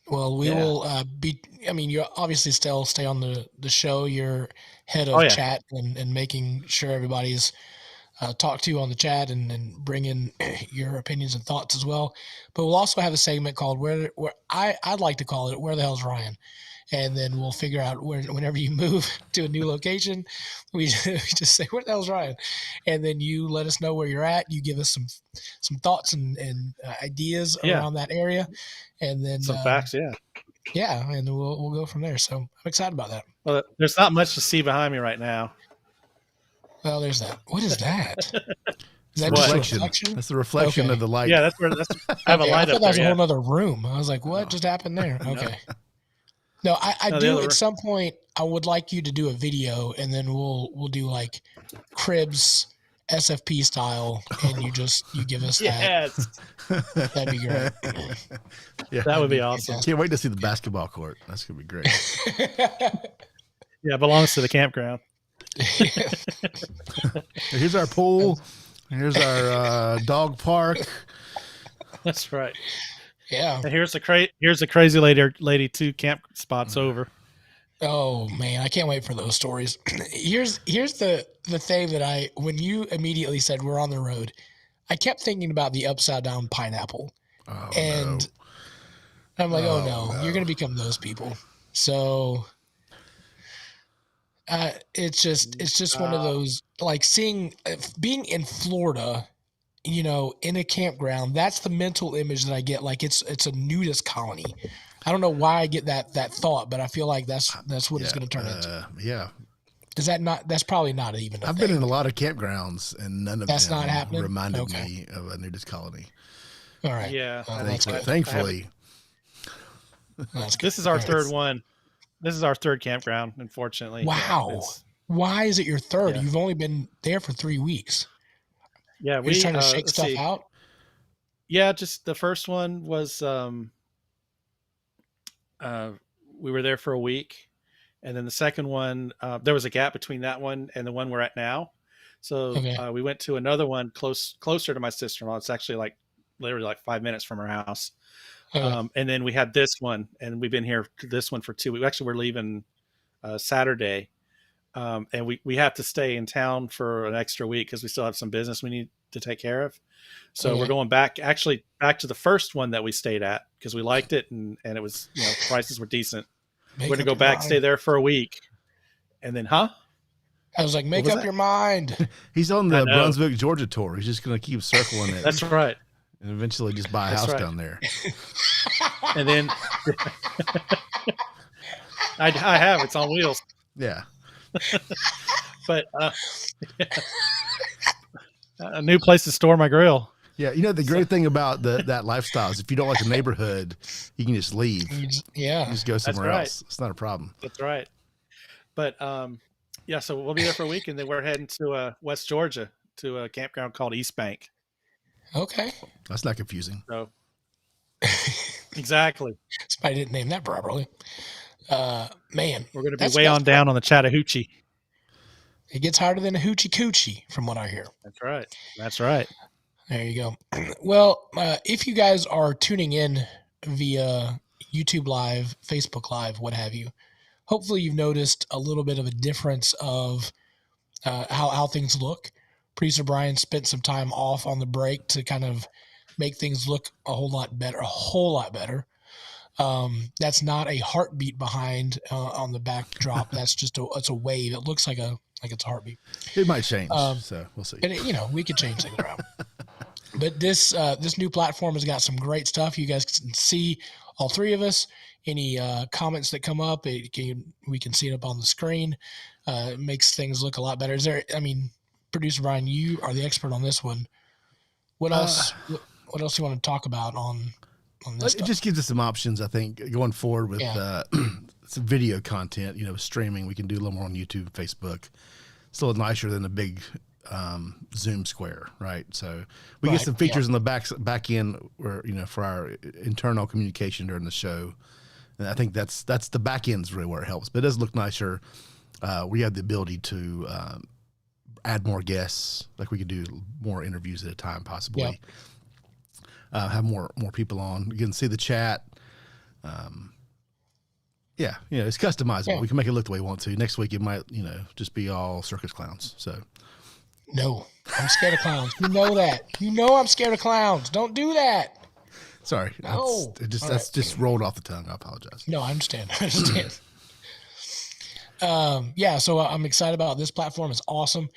Well, we will be. I mean, you obviously still stay on the show. You're head of chat and making sure everybody's talked to on the chat and bring in your opinions and thoughts as well. But we'll also have a segment called where I'd like to call it "Where the Hell's Ryan," and then we'll figure out whenever you move to a new location, we just say "Where the hell's Ryan," and then you let us know where you're at. You give us some thoughts and ideas around that area, and then some facts, yeah, and we'll go from there. So I'm excited about that. Well, there's not much to see behind me right now. Well, there's that. What is that? Is that just reflection? That's the reflection of the light. Yeah, that's I have a light I thought up that was there. a whole other room. I was like, what just happened there? Okay. No, I do at some point. I would like you to do a video, and then we'll do like Cribs SFP style, and you give us that. That'd be great. Yeah, that would be awesome. Can't wait to see the basketball court. That's gonna be great. Yeah, it belongs to the campground. Here's our pool. Here's our dog park. That's right. Yeah. And here's the crazy lady 2 camp spots over. Oh man, I can't wait for those stories. Here's the thing that when you immediately said we're on the road, I kept thinking about the upside down pineapple. Oh, and no. I'm like, oh no, you're gonna become those people. So it's just one of those, like being in Florida, you know, in a campground. That's the mental image that I get. Like it's a nudist colony. I don't know why I get that thought, but I feel like that's what it's going to turn into. Yeah. Is that not? That's probably not even. I've been in a lot of campgrounds, and none of them not happening? reminded me of a nudist colony. All right. Yeah. Thankfully. This is our third one. This is our third campground, unfortunately. Wow. Why is it your third? Yeah. You've only been there for 3 weeks. Yeah, You're just we trying to shake let's stuff see. out. Yeah, just the first one was we were there for a week, and then the second one there was a gap between that one and the one we're at now. So Okay. we went to another one closer to my sister-in-law. It's actually like literally like 5 minutes from her house. Okay. And then we had this one, and we've been here to this one for 2 weeks. Actually, we're leaving Saturday, and we have to stay in town for an extra week because we still have some business we need to take care of. So we're Okay. going back to the first one that we stayed at because we liked it, and it was, prices were decent. Make We're gonna up go your back, mind. stay there for a week, and then I was like, make was up that? your mind. He's on I the know. Brunswick, Georgia tour. He's just going to keep circling it. That's right. And eventually just buy a That's house right. down there. And then I have, it's on wheels, Yeah. but a new place to store my grill. Yeah. You know, the great thing about that lifestyle is if you don't like the neighborhood, you can just leave. Yeah. You just go somewhere right. else. It's not a problem. That's right. But yeah, so we'll be there for a week, and then we're heading to West Georgia to a campground called East Bank. Okay. That's not confusing. So exactly, Somebody didn't name that properly. Man, we're going to be way on down on the Chattahoochee. It gets harder than a hoochie coochie, from what I hear. That's right. That's right. There you go. Well, if you guys are tuning in via YouTube Live, Facebook Live, what have you, hopefully you've noticed a little bit of a difference of how things look. Producer Brian spent some time off on the break to kind of make things look a whole lot better. That's not a heartbeat behind on the backdrop. That's just it's a wave. It looks like it's a heartbeat. It might change, so we'll see. And we could change things around. But this new platform has got some great stuff. You guys can see all three of us. Any comments that come up, we can see it up on the screen. It makes things look a lot better. Producer Brian, you are the expert on this one. What else? What else do you want to talk about on this? It just gives us some options, I think, going forward with some video content. Streaming. We can do a little more on YouTube, Facebook. It's a little nicer than a big Zoom square, right? So we get some features in the back end, where for our internal communication during the show. And I think that's the back end's really where it helps. But it does look nicer. We have the ability to add more guests, like we could do more interviews at a time, possibly. Have more people on. You can see the chat. It's customizable. Yeah. We can make it look the way we want to. Next week it might, just be all circus clowns. So no, I'm scared of clowns. You know that. I'm scared of clowns. Don't do that. Sorry. No. That's just rolled off the tongue. I apologize. No, I understand. So I'm excited about this platform. It's awesome.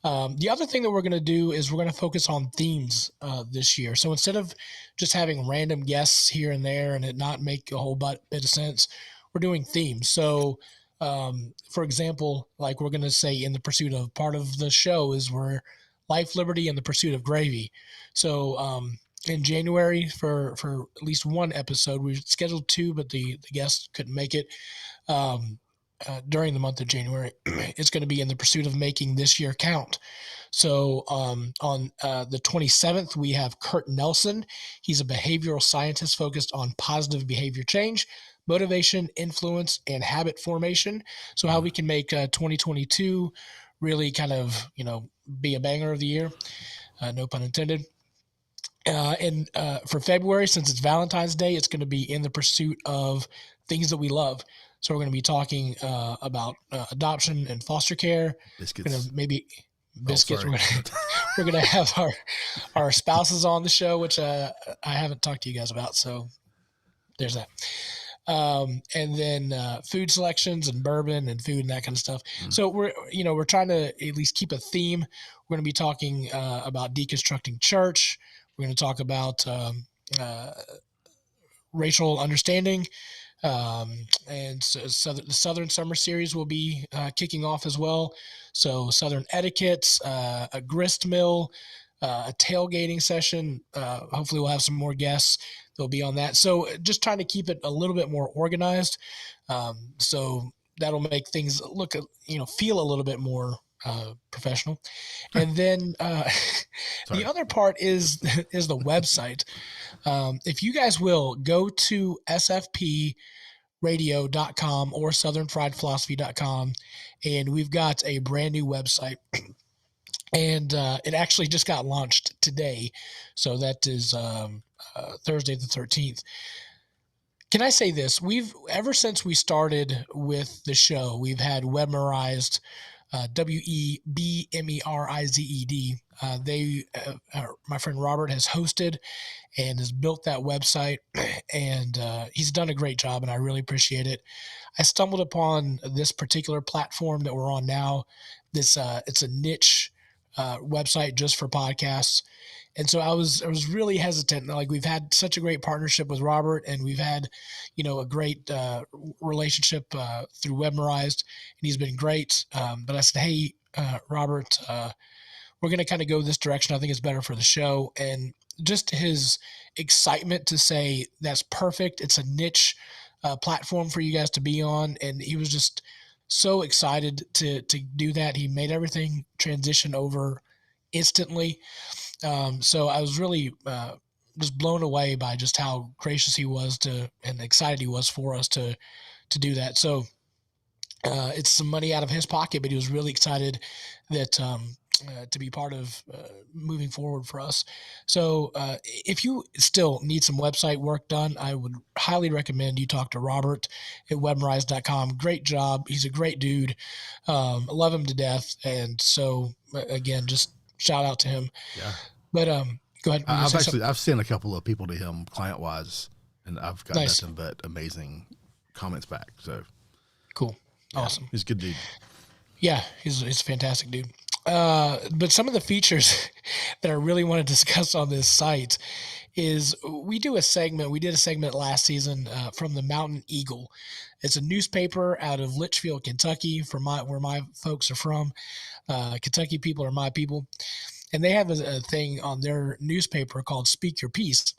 The other thing that we're going to do is we're going to focus on themes this year. So instead of just having random guests here and there and it not make a whole bit of sense, we're doing themes. So, for example, like we're going to say in the pursuit of, part of the show is we're life, liberty, and the pursuit of gravy. So in January for at least one episode, we scheduled two, but the guest couldn't make it. During the month of January, it's going to be in the pursuit of making this year count. So on the 27th, we have Kurt Nelson. He's a behavioral scientist focused on positive behavior change, motivation, influence, and habit formation. So how we can make 2022 really kind of, be a banger of the year. No pun intended. And for February, since it's Valentine's Day, it's going to be in the pursuit of things that we love. So we're going to be talking about adoption and foster care. Biscuits. Maybe biscuits. We're going to have our spouses on the show, which I haven't talked to you guys about. So there's that. And then food selections and bourbon and food and that kind of stuff. Mm. So we're trying to at least keep a theme. We're going to be talking about deconstructing church. We're going to talk about racial understanding. And so the Southern Summer Series will be kicking off as well. So Southern etiquettes, a grist mill, a tailgating session. Hopefully we'll have some more guests that'll be on that. So just trying to keep it a little bit more organized. So that'll make things feel a little bit more professional. And then the other part is the website. If you guys will go to sfpradio.com or southernfriedphilosophy.com, and we've got a brand new website. And it actually just got launched today. So that is Thursday the 13th. Can I say this? Ever since we started with the show, we've had Webmerized, Webmerized. My friend Robert has hosted and has built that website, and he's done a great job, and I really appreciate it. I stumbled upon this particular platform that we're on now. It's a niche website just for podcasts. And so I was really hesitant. Like, we've had such a great partnership with Robert, and we've had, a great relationship through Webmerized, and he's been great. But I said, hey, Robert, we're going to kind of go this direction. I think it's better for the show. And just his excitement to say, that's perfect. It's a niche platform for you guys to be on. And he was just so excited to do that. He made everything transition over instantly. So I was really just blown away by just how gracious he was and excited he was for us to do that. So it's some money out of his pocket, but he was really excited that to be part of moving forward for us. So if you still need some website work done, I would highly recommend you talk to Robert at webmerized.com. Great job. He's a great dude. I love him to death. And so again, just shout out to him. Yeah. But go ahead. I've sent a couple of people to him client wise, and I've got Nice. nothing but amazing comments back. So Cool. yeah, Awesome. he's a good dude. Yeah, he's a fantastic dude. But some of the features that I really want to discuss on this site is we did a segment last season from the Mountain Eagle. It's a newspaper out of Litchfield, Kentucky, where my folks are from. Kentucky people are my people. And they have a thing on their newspaper called Speak Your Piece.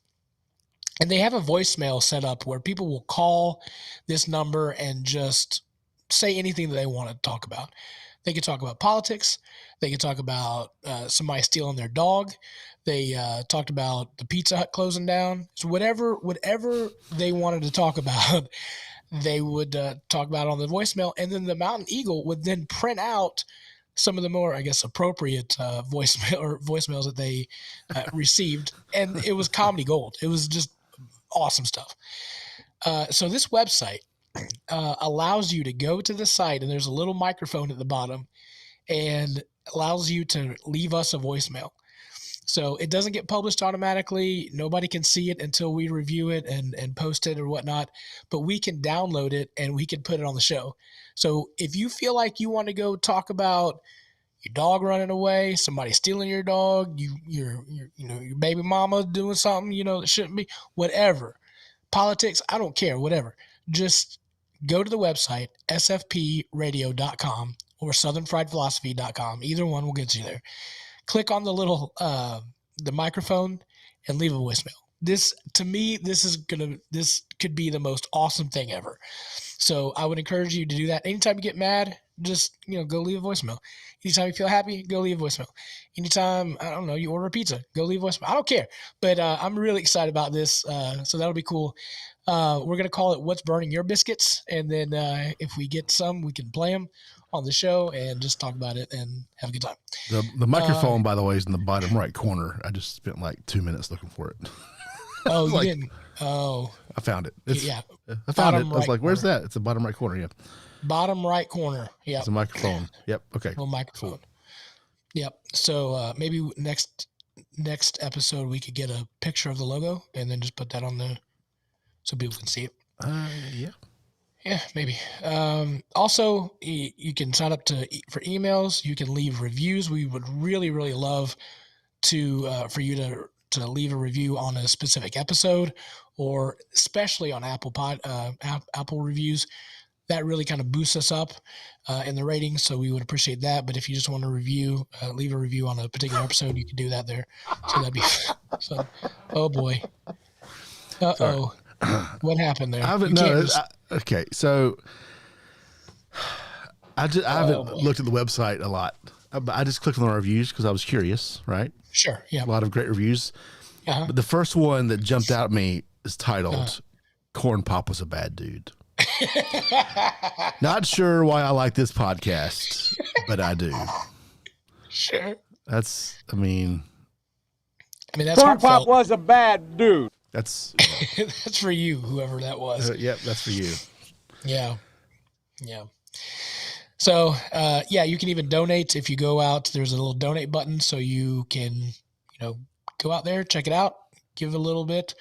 And they have a voicemail set up where people will call this number and just say anything that they want to talk about. They can talk about politics. They can talk about somebody stealing their dog. They talked about the Pizza Hut closing down. So whatever they wanted to talk about, they would talk about it on the voicemail. And then the Mountain Eagle would then print out some of the more, I guess, appropriate voicemails that they received. And it was comedy gold. It was just awesome stuff. So this website allows you to go to the site, and there's a little microphone at the bottom, and allows you to leave us a voicemail. So it doesn't get published automatically. Nobody can see it until we review it and post it or whatnot, but we can download it and we can put it on the show. So if you feel like you want to go talk about your dog running away, somebody stealing your dog, your baby mama doing something, that shouldn't be, whatever, politics, I don't care, whatever, just go to the website, sfpradio.com or southernfriedphilosophy.com. Either one will get you there. Click on the little, the microphone and leave a voicemail. This could be the most awesome thing ever. So I would encourage you to do that. Anytime you get mad, just, go leave a voicemail. Anytime you feel happy, go leave a voicemail. Anytime, I don't know, you order a pizza, go leave a voicemail. I don't care. But I'm really excited about this. So that'll be cool. We're going to call it What's Burning Your Biscuits. And then if we get some, we can play them on the show and just talk about it and have a good time. The microphone, by the way, is in the bottom right corner. I just spent like 2 minutes looking for it. Oh, you didn't? Oh. I found it. Yeah. I found it. I was like, where's that? It's the bottom right corner. Yeah. Bottom right corner. Yeah. It's a microphone. Yep. Okay. Little microphone. Yep. So maybe next episode we could get a picture of the logo and then just put that on there so people can see it. Yeah. Yeah, maybe. Also, you can sign up for emails. You can leave reviews. We would really, really love for you to leave a review on a specific episode, or especially on Apple reviews. That really kind of boosts us up in the ratings, so we would appreciate that. But if you just want to leave a review on a particular episode, you can do that there. So that'd be so. Oh boy. What happened there? Okay, so I haven't looked at the website a lot. I just clicked on the reviews because I was curious, right? Sure. Yeah. A lot of great reviews. Uh-huh. But the first one that jumped out at me is titled Corn Pop Was a Bad Dude. Not sure why I like this podcast, but I do. Sure. That's that's Corn Pop heartfelt. was a bad dude. That's That's for you, whoever that was. yep, that's for you. Yeah. Yeah. So, you can even donate if you go out. There's a little donate button, so you can, go out there, check it out, give a little bit,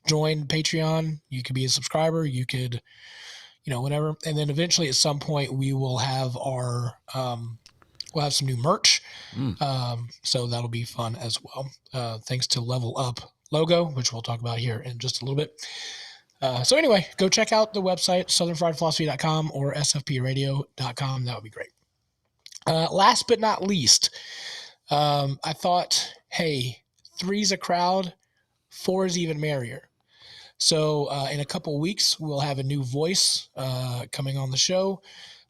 join Patreon. You could be a subscriber. You could, whatever. And then eventually at some point we will have we'll have some new merch. So that'll be fun as well. Thanks to Level Up logo, which we'll talk about here in just a little bit. So anyway, go check out the website, southernfriedphilosophy.com or sfpradio.com. That would be great. Last but not least, I thought, hey, 3's a crowd, 4 is even merrier. So in a couple of weeks, we'll have a new voice coming on the show.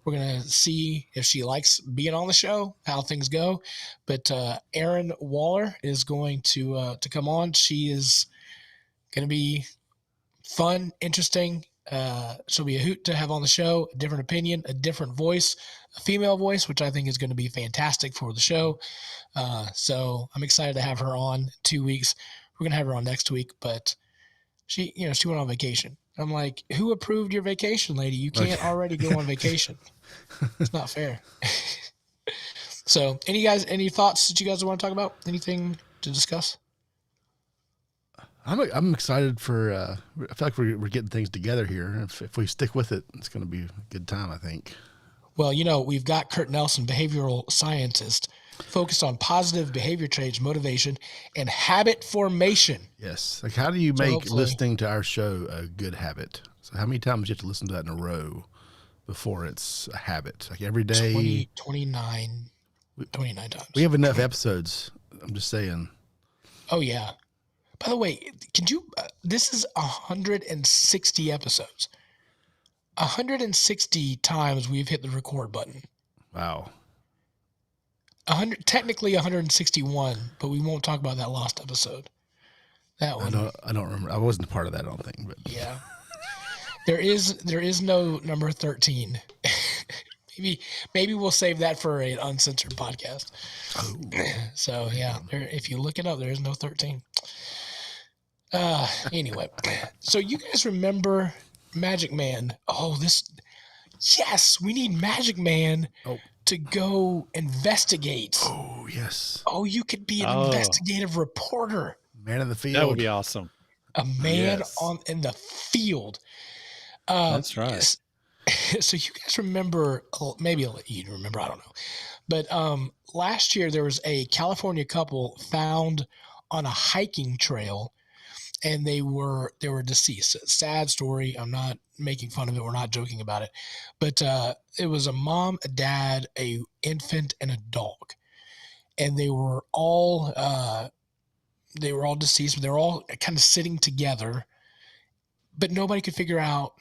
We're going to see if she likes being on the show, how things go. But Erin Waller is going to come on. She is going to be fun, interesting. She'll be a hoot to have on the show, a different opinion, a different voice, a female voice, which I think is going to be fantastic for the show. So I'm excited to have her on in 2 weeks. We're going to have her on next week, but she went on vacation. I'm like, who approved your vacation, lady? You can't already go on vacation. It's not fair. So any thoughts that you guys want to talk about? Anything to discuss? I'm excited for. I feel like we're getting things together here. If we stick with it, it's going to be a good time, I think. Well, we've got Kurt Nelson, behavioral scientist, focused on positive behavior change, motivation, and habit formation. Yes. Like, how do you make listening to our show a good habit? So, how many times do you have to listen to that in a row before it's a habit? Like every day, 29 times. We have enough episodes. I'm just saying. Oh yeah. By the way, this is 160 episodes. 160 times we've hit the record button. Wow. Technically 161, but we won't talk about that lost episode. That one. I don't remember. I wasn't a part of that, I don't think. But yeah. There is no number 13. Maybe we'll save that for an uncensored podcast. Oh. So yeah, if you look it up, there is no 13. Anyway, so you guys remember Magic Man? Yes, we need Magic Man to go investigate. Oh, yes. Oh, you could be an investigative reporter. Man in the field. That would be awesome. A man in the field. That's right. So you guys remember, maybe you remember, I don't know. But last year there was a California couple found on a hiking trail, and they were deceased. Sad story. I'm not making fun of it. We're not joking about it. But it was a mom, a dad, a infant, and a dog. And they were all deceased, but they were all kind of sitting together. But nobody could figure out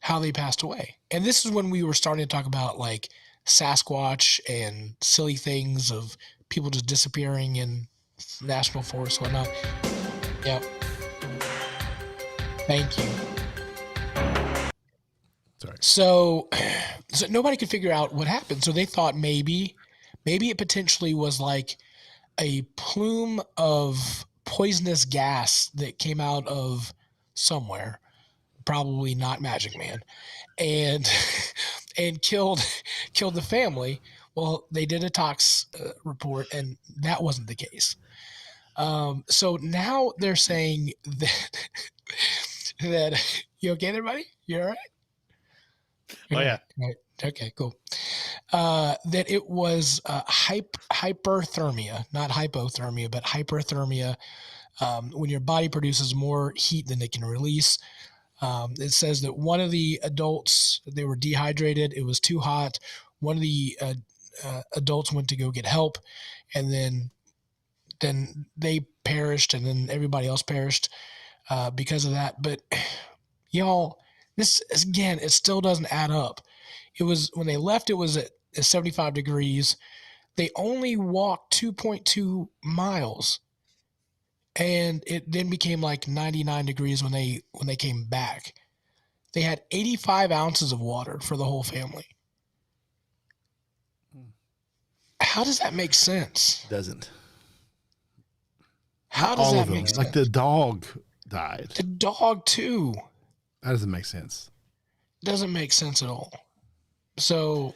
how they passed away. And this is when we were starting to talk about like Sasquatch and silly things of people just disappearing in national forests and whatnot. Yep. Thank you. Sorry. So nobody could figure out what happened. So they thought maybe it potentially was like a plume of poisonous gas that came out of somewhere, probably not Magic Man, and killed the family. Well, they did a tox report, and that wasn't the case. So now they're saying that you okay there, buddy? You all right? Oh yeah. Right. Okay, cool. That it was hyperthermia, not hypothermia, but hyperthermia. When your body produces more heat than it can release. It says that one of the adults, they were dehydrated. It was too hot. One of the adults went to go get help, and then they perished, and then everybody else perished because of that. But y'all, this again, it still doesn't add up. It was when they left, it was at 75 degrees. They only walked 2.2 miles. And it then became like 99 degrees when they came back. They had 85 ounces of water for the whole family. How does that make sense? Doesn't. How does all that of them? make sense? Like the dog died. The dog too. That doesn't make sense. Doesn't make sense at all. So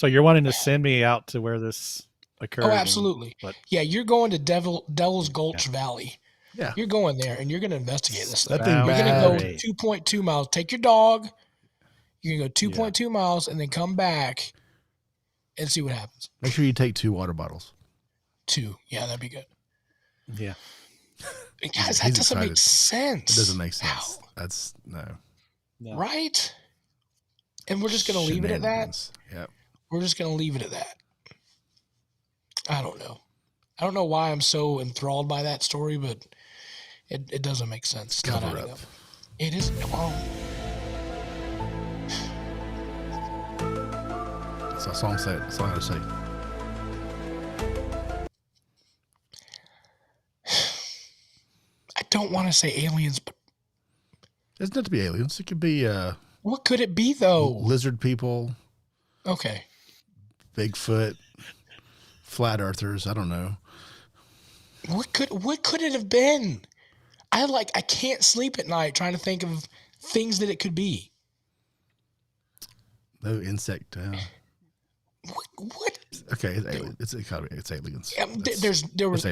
you're wanting to send me out to where this occurred? Oh, absolutely. Yeah, you're going to Devil's Gulch Valley. Yeah. You're going there, and you're going to investigate this thing. That thing You're bad. going to go 2.2 miles. Take your dog. You're going to go 2.2 miles and then come back and see what happens. Make sure you take 2 water bottles. 2. Yeah, that'd be good. Yeah. Guys, that doesn't make sense. It doesn't make sense. How? That's no. Right? And we're just going to leave it at that? Yep. We're just going to leave it at that. I don't know. I don't know why I'm so enthralled by that story, but it doesn't make sense. It's not adding up. It is. Well, that's a song say. That's all I gotta say. I don't want to say aliens, but it doesn't have to be aliens. It could be what could it be though? Lizard people. Okay. Bigfoot. Flat earthers. I don't know. What could it have been? I can't sleep at night trying to think of things that it could be. No insect. What? Okay, it's aliens. It's aliens.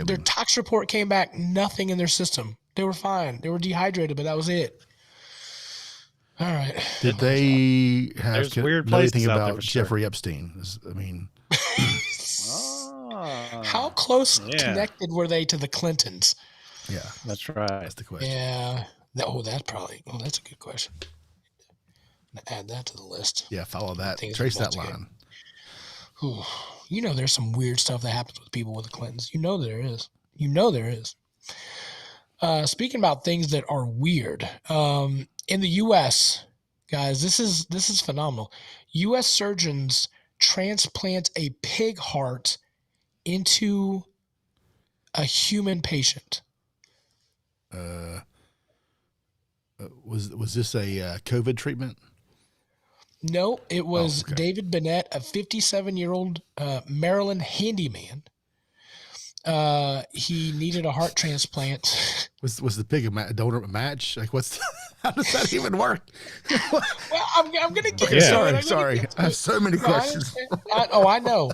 Their tox report came back, nothing in their system. They were fine. They were dehydrated, but that was it. All right. Did they have weird know anything places out there about for sure. Jeffrey Epstein? I mean, how close connected were they to the Clintons? Yeah, that's right. That's the question. Yeah. That's a good question. Add that to the list. Yeah, follow that. Trace that line. Ooh, there's some weird stuff that happens with people with the Clintons. There is. Speaking about things that are weird, in the U.S., guys, this is phenomenal. U.S. surgeons transplant a pig heart into a human patient. Was this a COVID treatment? No, it was David Bennett, a 57-year-old Maryland handyman. He needed a heart transplant. Was the pig a donor match? Like, how does that even work? Well, I'm gonna get to it. Sorry. I have so many questions. I know.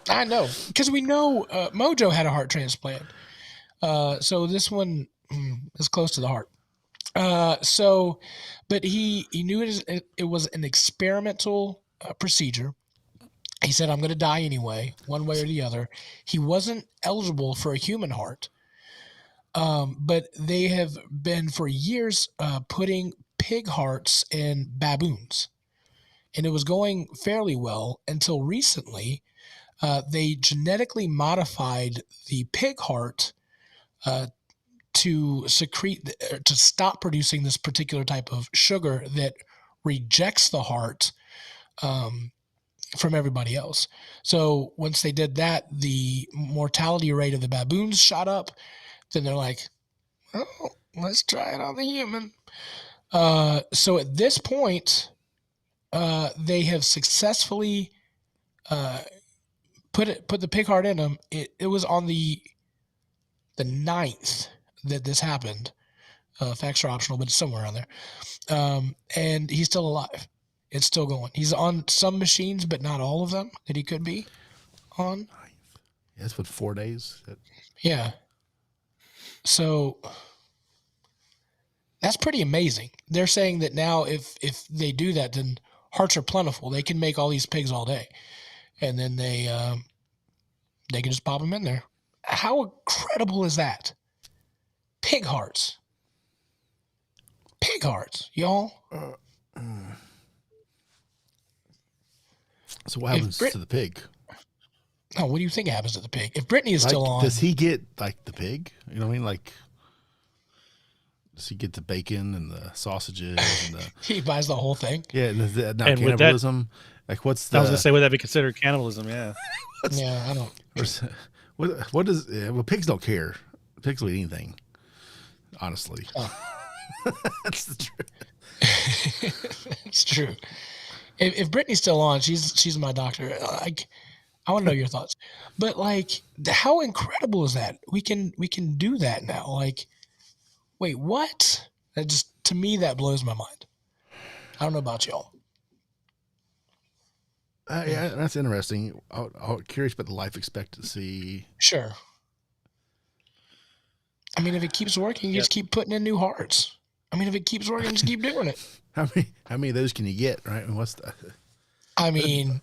I know, because we know Mojo had a heart transplant. So this one is close to the heart. But he knew it was an experimental procedure. He said, I'm going to die anyway, one way or the other. He wasn't eligible for a human heart. But they have been for years putting pig hearts in baboons. And it was going fairly well until recently. They genetically modified the pig heart to stop producing this particular type of sugar that rejects the heart from everybody else. So once they did that, the mortality rate of the baboons shot up. Then they're like, oh, let's try it on the human. So at this point, they have successfully put the pig heart in him. It was on the 9th that this happened. Facts are optional, but it's somewhere around there. And he's still alive. It's still going. He's on some machines, but not all of them that he could be on. Yeah, that's what, 4 days? Yeah. So that's pretty amazing. They're saying that now if they do that, then hearts are plentiful. They can make all these pigs all day. And then they can just pop them in there. How incredible is that? Pig hearts. Pig hearts, y'all. So what happens to the pig? Oh, what do you think happens to the pig? If Brittany is still on. Does he get, like, the pig? You know what I mean? Like, Does he get the bacon and the sausages and the? He buys the whole thing. Yeah, and not And would cannibalism. Like, what's the? I was gonna say, would that be considered cannibalism? Yeah. Yeah, I don't. What is? Well, pigs don't care. Pigs will eat anything. Honestly, that's the truth. It's true. If Brittany's still on, she's my doctor. Like, I want to know your thoughts. But like, how incredible is that? We can do that now. Like, wait, what? That just, to me, that blows my mind. I don't know about y'all. Yeah, that's interesting. I'm curious about the life expectancy. Sure. I mean, if it keeps working, you just keep putting in new hearts. I mean, if it keeps working, just keep doing it. How many of those can you get? Right? And what's the? I mean,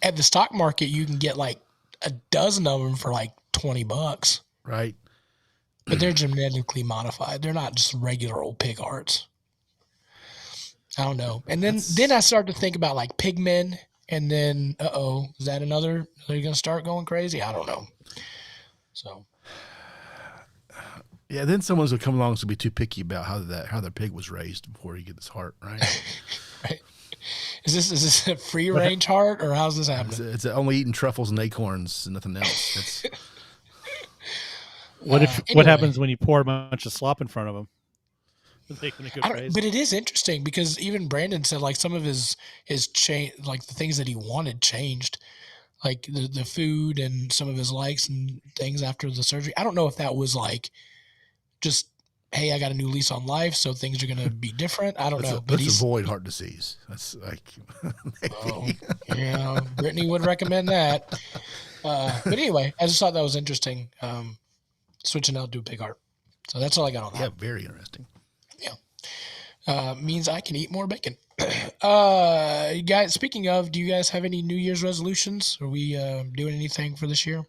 at the stock market, you can get like a dozen of them for like $20, Right. but they're genetically modified. They're not just regular old pig hearts. I don't know. And then I started to think about like pigmen, and then is that another? Are you gonna start going crazy? I don't know. So. Yeah, then someone's gonna come along and be too picky about how their pig was raised before you get this heart, right? Right. Is this a free range heart, or how's this happening? It's only eating truffles and acorns and nothing else. What Anyway. happens when you pour a bunch of slop in front of them? But it is interesting because even Brandon said like some of his change, like the things that he wanted changed, like the food and some of his likes and things after the surgery. I don't know if that was like just, hey, I got a new lease on life, so things are going to be different. I don't know. But let's avoid heart disease. That's like, yeah, Brittany would recommend that. But anyway, I just thought that was interesting. Switching out to a pig heart. So that's all I got on that. yeah, very interesting. Means I can eat more bacon. Guys, speaking of, do you guys have any New Year's resolutions? Are we doing anything for this year?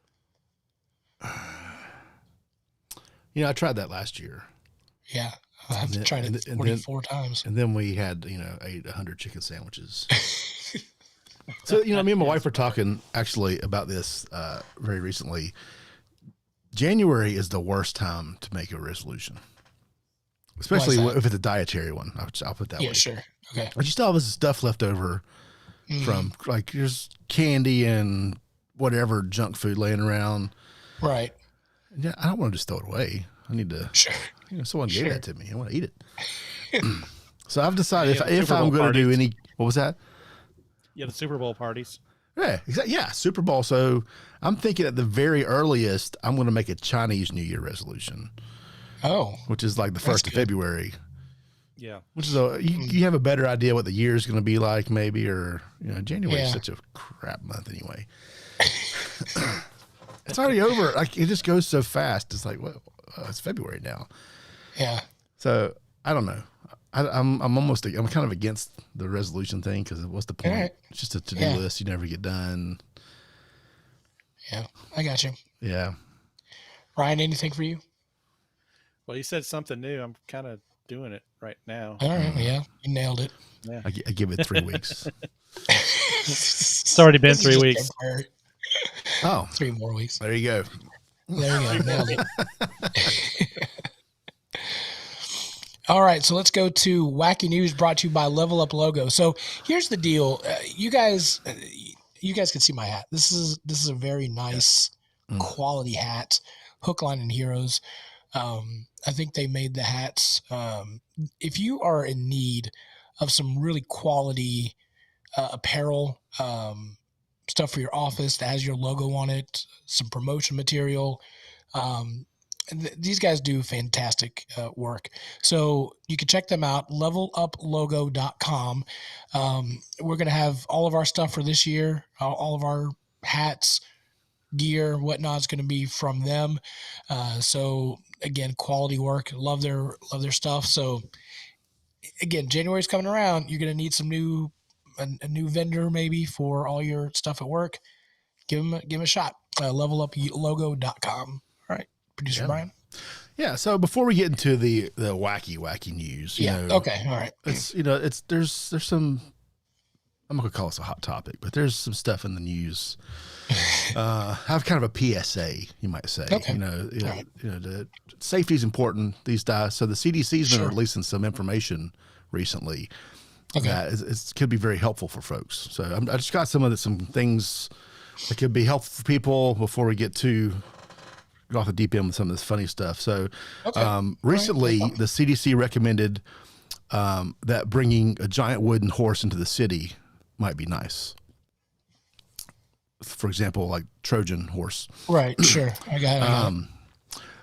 I tried that last year. Yeah, I've tried it 44 times. And then we had, ate 100 chicken sandwiches. So, me and my wife were talking actually about this very recently. January is the worst time to make a resolution. Especially if it's a dietary one. I'll put that way. Yeah, sure. Okay. But you still have this stuff left over from, like, there's candy and whatever junk food laying around. Right. Yeah, I don't want to just throw it away. I need to, Sure. someone gave that to me. I want to eat it. So I've decided if I'm going to do any, what was that? Yeah, the Super Bowl parties. Yeah, exactly. Yeah, Super Bowl. So I'm thinking at the very earliest, I'm going to make a Chinese New Year resolution. Oh. Which is like the 1st of February. Yeah. Which is you have a better idea what the year is going to be like, maybe, or January is such a crap month anyway. It's already over. Like, it just goes so fast. It's like, well, it's February now. Yeah. So I don't know. I'm kind of against the resolution thing because what's the point? Right. It's just a to-do list. You never get done. Yeah, I got you. Yeah. Ryan, anything for you? Well, you said something new. I'm kind of doing it right now. All right. Yeah, you nailed it. Yeah. I give it 3 weeks. It's already been 3 weeks. Temporary. Oh, 3 more weeks. There you go. There you go. Nailed it. All right, so let's go to Wacky News brought to you by Level Up Logo. So here's the deal. You guys can see my hat. This is a very nice quality hat, Hook, Line, and Heroes. I think they made the hats. If you are in need of some really quality apparel, stuff for your office that has your logo on it, some promotion material, these guys do fantastic work. So you can check them out, leveluplogo.com. We're going to have all of our stuff for this year, all of our hats, gear, whatnot is going to be from them. So again, quality work, love their stuff. So again, January's coming around. You're going to need a new vendor maybe for all your stuff at work. Give them a shot. Leveluplogo.com. All right. Producer Brian. Yeah. So before we get into the wacky news, okay. All right. it's there's some I'm not gonna call this a hot topic, but there's some stuff in the news. Have kind of a PSA, you might say. Okay. The safety is important these days. So the CDC's been releasing some information recently that could be very helpful for folks. So I just got some things that could be helpful for people before we get off the deep end with some of this funny stuff. So recently, the CDC recommended that bringing a giant wooden horse into the city might be nice. For example, like Trojan horse. Right, sure. I got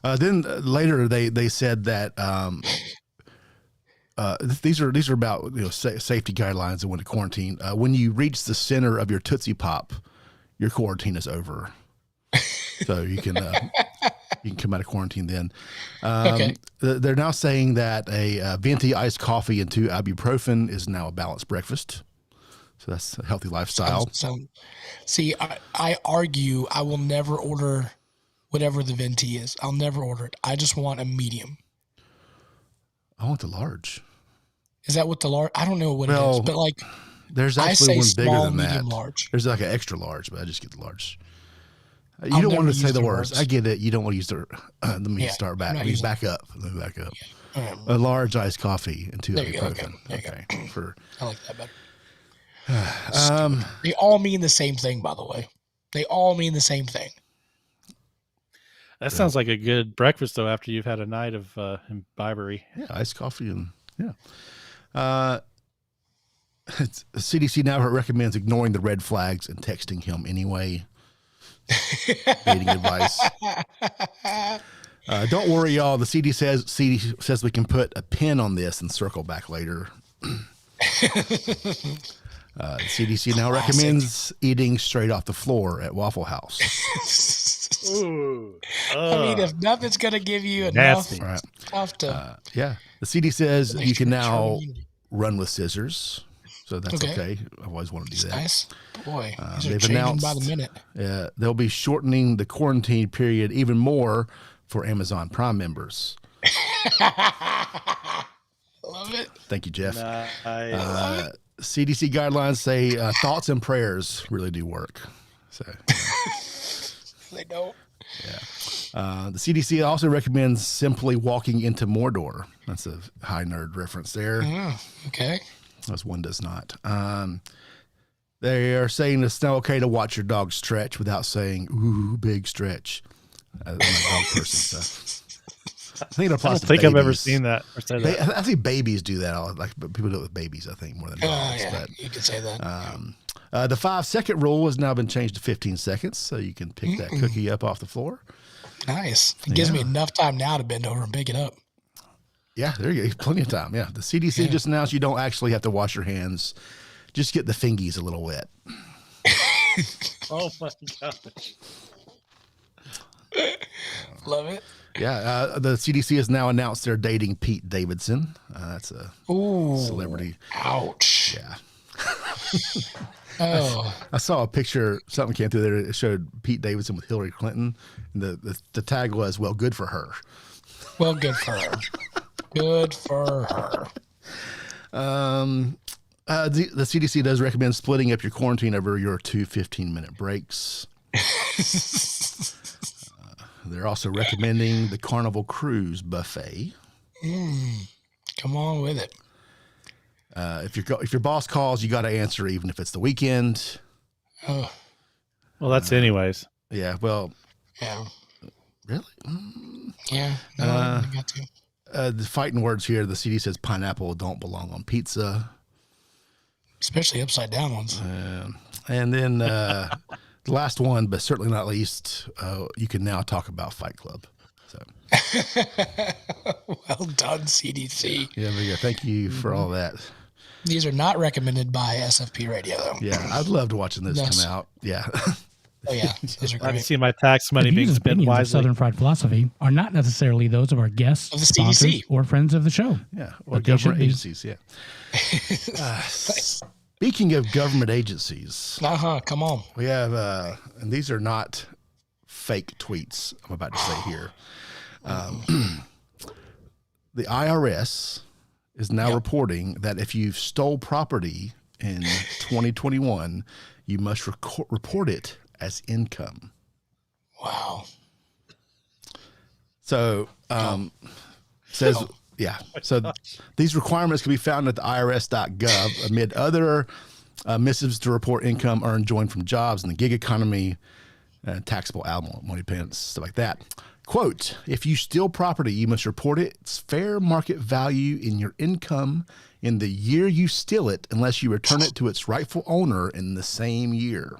it. Then later they said that these are about safety guidelines and when to quarantine. When you reach the center of your Tootsie Pop, your quarantine is over. So you can come out of quarantine then. They're now saying that a venti iced coffee and 2 ibuprofen is now a balanced breakfast. So that's a healthy lifestyle. See, I argue I will never order whatever the venti is. I'll never order it. I just want a medium. I want the large. Is that what the large? I don't know what it is, but like there's actually one bigger than medium, that. Large. There's like an extra large, but I just get the large. You don't want to say the words. I get it. You don't want to use the. Let me start back. Let me back up. Yeah. A large iced coffee and 2 ibuprofen. Okay. I like that better. They all mean the same thing, by the way. They all mean the same thing. That sounds like a good breakfast, though, after you've had a night of imbibery. Yeah, iced coffee and CDC now recommends ignoring the red flags and texting him anyway. Dating advice. Don't worry, y'all. The CDC says we can put a pin on this and circle back later. The CDC now recommends eating straight off the floor at Waffle House. Ooh. I mean, if nothing's going to give you enough stuff to... the CDC says you can now run with scissors. So that's okay. I've always wanted to do that. Nice. Boy, they've announced by the minute. They'll be shortening the quarantine period even more for Amazon Prime members. Love it. Thank you, Jeff. CDC guidelines say thoughts and prayers really do work. So they don't. Yeah. The CDC also recommends simply walking into Mordor. That's a high nerd reference there. Okay. As one does not. They are saying it's now okay to watch your dog stretch without saying, ooh, big stretch. I'm a dog person, so. I think it applies to babies. I've ever seen that or said that. I think babies do that. Like people do it with babies, I think, more than dogs. But, you could say that. The 5-second rule has now been changed to 15 seconds, so you can pick that cookie up off the floor. Nice. It gives me enough time now to bend over and pick it up. Yeah, there you go. Plenty of time. Yeah. The CDC just announced you don't actually have to wash your hands. Just get the fingies a little wet. Oh, my gosh. Love it. Yeah, the CDC has now announced they're dating Pete Davidson. That's a celebrity. Ouch. Yeah. Oh. I saw a picture, something came through there. It showed Pete Davidson with Hillary Clinton. And the tag was, well, good for her. Well, good for her. Good for her. The CDC does recommend splitting up your quarantine over your 2 15-minute breaks. They're also recommending the Carnival Cruise buffet. Come on with it. If your boss calls, you got to answer, even if it's the weekend. Oh, well, that's anyways. Yeah. Well. Yeah. Really? Yeah. No, I got to. The fighting words here. The CD says pineapple don't belong on pizza, especially upside down ones. And then the last one, but certainly not least, you can now talk about Fight Club. So. Well done, CDC. Yeah, there you go. Thank you for all that. These are not recommended by SFP Radio, though. Yeah, I'd loved watching this come out. Yeah. Oh, yeah. Those are great. I haven't seen my tax money being spent wisely. Of Southern Fried Philosophy are not necessarily those of our guests, of the CDC, or friends of the show. Yeah, or government agencies. Yeah. Speaking of government agencies, come on. We have, and these are not fake tweets I'm about to say here. The IRS is now reporting that if you've stole property in 2021, you must report it as income. Wow. So, says, yeah. So these requirements can be found at the IRS.gov amid other missives to report income earned joined from jobs in the gig economy, taxable alimony payments, stuff like that. Quote, if you steal property, you must report its fair market value in your income in the year you steal it, unless you return it to its rightful owner in the same year.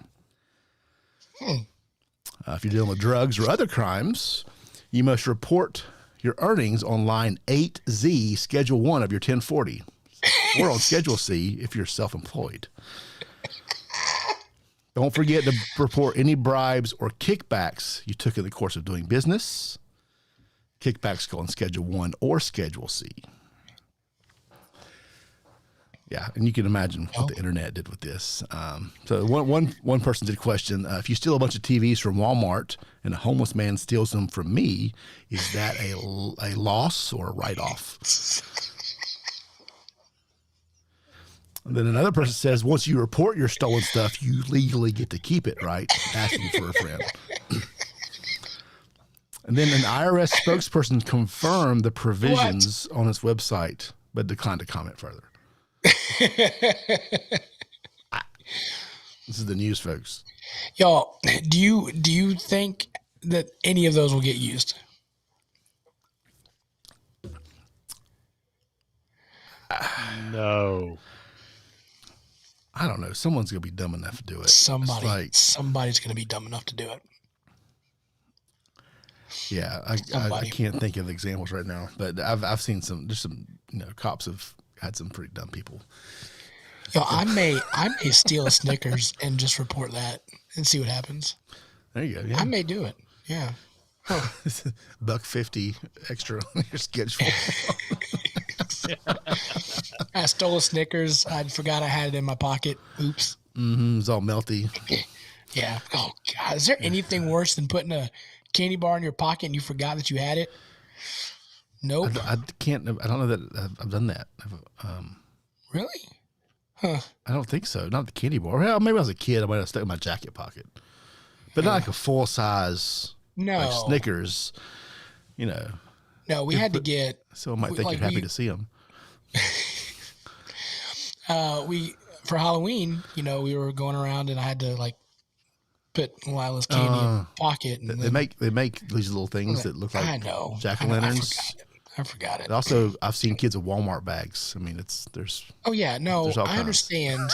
If you're dealing with drugs or other crimes, you must report your earnings on line 8Z, Schedule 1 of your 1040, or on Schedule C if you're self-employed. Don't forget to report any bribes or kickbacks you took in the course of doing business. Kickbacks go on Schedule 1 or Schedule C. Yeah, and you can imagine what the internet did with this. So one person did question, if you steal a bunch of TVs from Walmart and a homeless man steals them from me, is that a loss or a write-off? And then another person says, once you report your stolen stuff, you legally get to keep it, right? Asking for a friend. And then an IRS spokesperson confirmed the provisions on its website, but declined to comment further. This is the news, folks. Y'all, do you think that any of those will get used? No. I don't know. Someone's gonna be dumb enough to do it. Somebody's gonna be dumb enough to do it. Yeah, I can't think of examples right now, but I've seen some. There's some, cops have had some pretty dumb people. Yo, I may steal a Snickers and just report that and see what happens. There you go. Yeah. I may do it. Yeah. Huh. $1.50 extra on your schedule. I stole a Snickers. I forgot I had it in my pocket. Oops. Mm-hmm. It's all melty. Yeah. Oh God. Is there anything worse than putting a candy bar in your pocket and you forgot that you had it? Nope. I don't know that I've done that. Really? Huh. I don't think so. Not the candy bar. Well, maybe I was a kid. I might have stuck it in my jacket pocket, but not like a full size. Like Snickers. No, we had to get. So I might think you're happy to see them. For Halloween, we were going around and I had to put Lila's candy in my pocket. And they make these little things that look like jack-o'-lanterns. I forgot it. Also, I've seen kids with Walmart bags. I mean, there's. Oh yeah, no, I kinds. understand.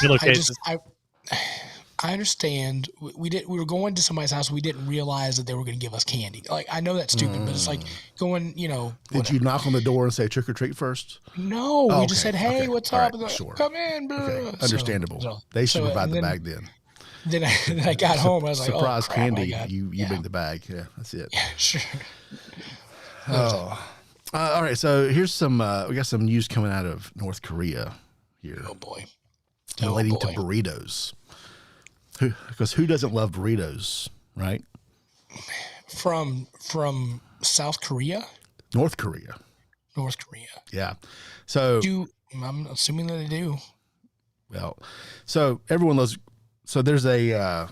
I understand. We were going to somebody's house. We didn't realize that they were going to give us candy. I know that's stupid, but it's like going. Did you knock on the door and say trick or treat first? No, we just said, "Hey, what's up?" Right, sure. Come in, bro. Okay. Understandable. They should provide the bag then. Then I got home. I was like, surprise "Oh, crap, candy!" You bring the bag. Yeah, that's it. Yeah, sure. Oh. All right, so here's some. We got some news coming out of North Korea here. Oh boy, relating to burritos. Because who doesn't love burritos, right? From South Korea, North Korea. Yeah. So I'm assuming that they do. Well, so everyone loves. So there's a.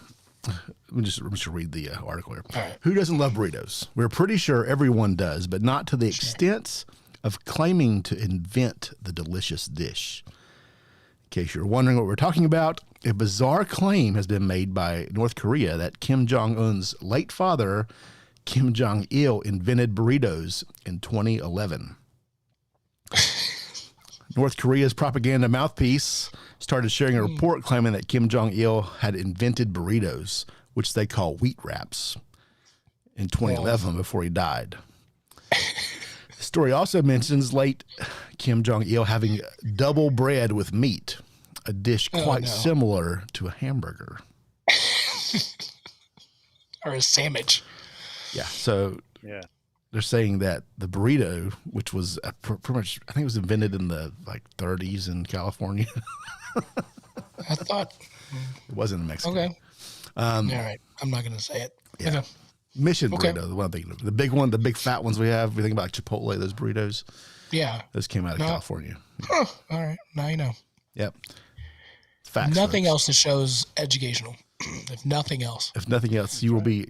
Let me just read the article here. All right. Who doesn't love burritos? We're pretty sure everyone does, but not to the extent of claiming to invent the delicious dish. In case you're wondering what we're talking about, a bizarre claim has been made by North Korea that Kim Jong-un's late father, Kim Jong-Il, invented burritos in 2011. North Korea's propaganda mouthpiece started sharing a report claiming that Kim Jong-il had invented burritos, which they call wheat wraps, in 2011 before he died. The story also mentions late Kim Jong-il having double bread with meat, a dish quite similar to a hamburger. Or a sandwich. Yeah, so they're saying that the burrito, which was pretty much, I think it was invented in the 30s in California. I thought it wasn't in Mexico. Okay. All right. I'm not going to say it. Yeah. Okay. Mission burrito, the one I'm thinking of. The big one, the big fat ones we have. We think about Chipotle, those burritos. Yeah. Those came out of California. Yeah. Oh, all right. Now you know. Yep. Facts, nothing folks. else, the show's educational. If nothing else. If nothing else, you will be,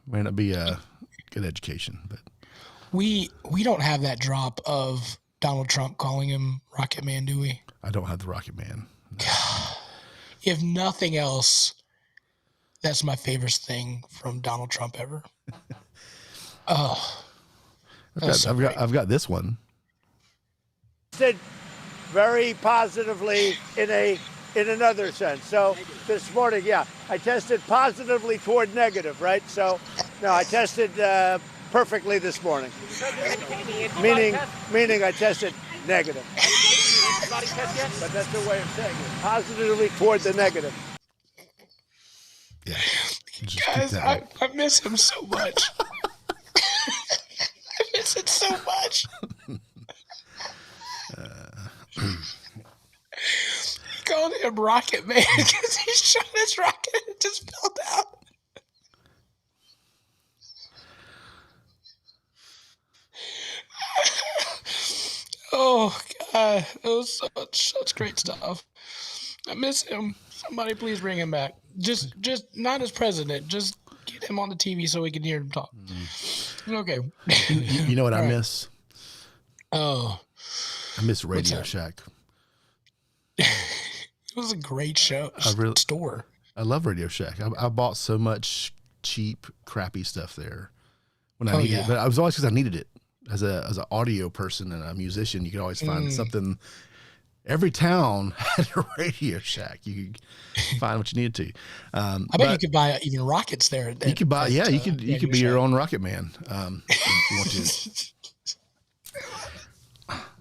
may not be a good education, but We don't have that drop of Donald Trump calling him Rocket Man, do we? I don't have the Rocket Man. If nothing else, that's my favorite thing from Donald Trump ever. Oh, I've got this one. Tested very positively in another sense. So this morning, I tested positively toward negative, right? So no, I tested perfectly this morning. Meaning I tested negative. But that's the way of saying it. Positively toward the negative. Yeah. guys, I miss him so much. I miss it so much. He called him Rocket Man because he shot his rocket and it just fell down. Oh God, it was such great stuff. I miss him. Somebody please bring him back. Just not as president. Just get him on the TV so we can hear him talk. Okay. You know what I miss? Oh, I miss Radio Shack. it was a great show. Store. I love Radio Shack. I bought so much cheap, crappy stuff there when I needed it, but I was always because I needed it as an audio person and a musician. You could always find something. Every town had a Radio Shack. You could find what you needed to. I bet you could buy even rockets there. You could buy, you could be your own Rocket Man if you want to.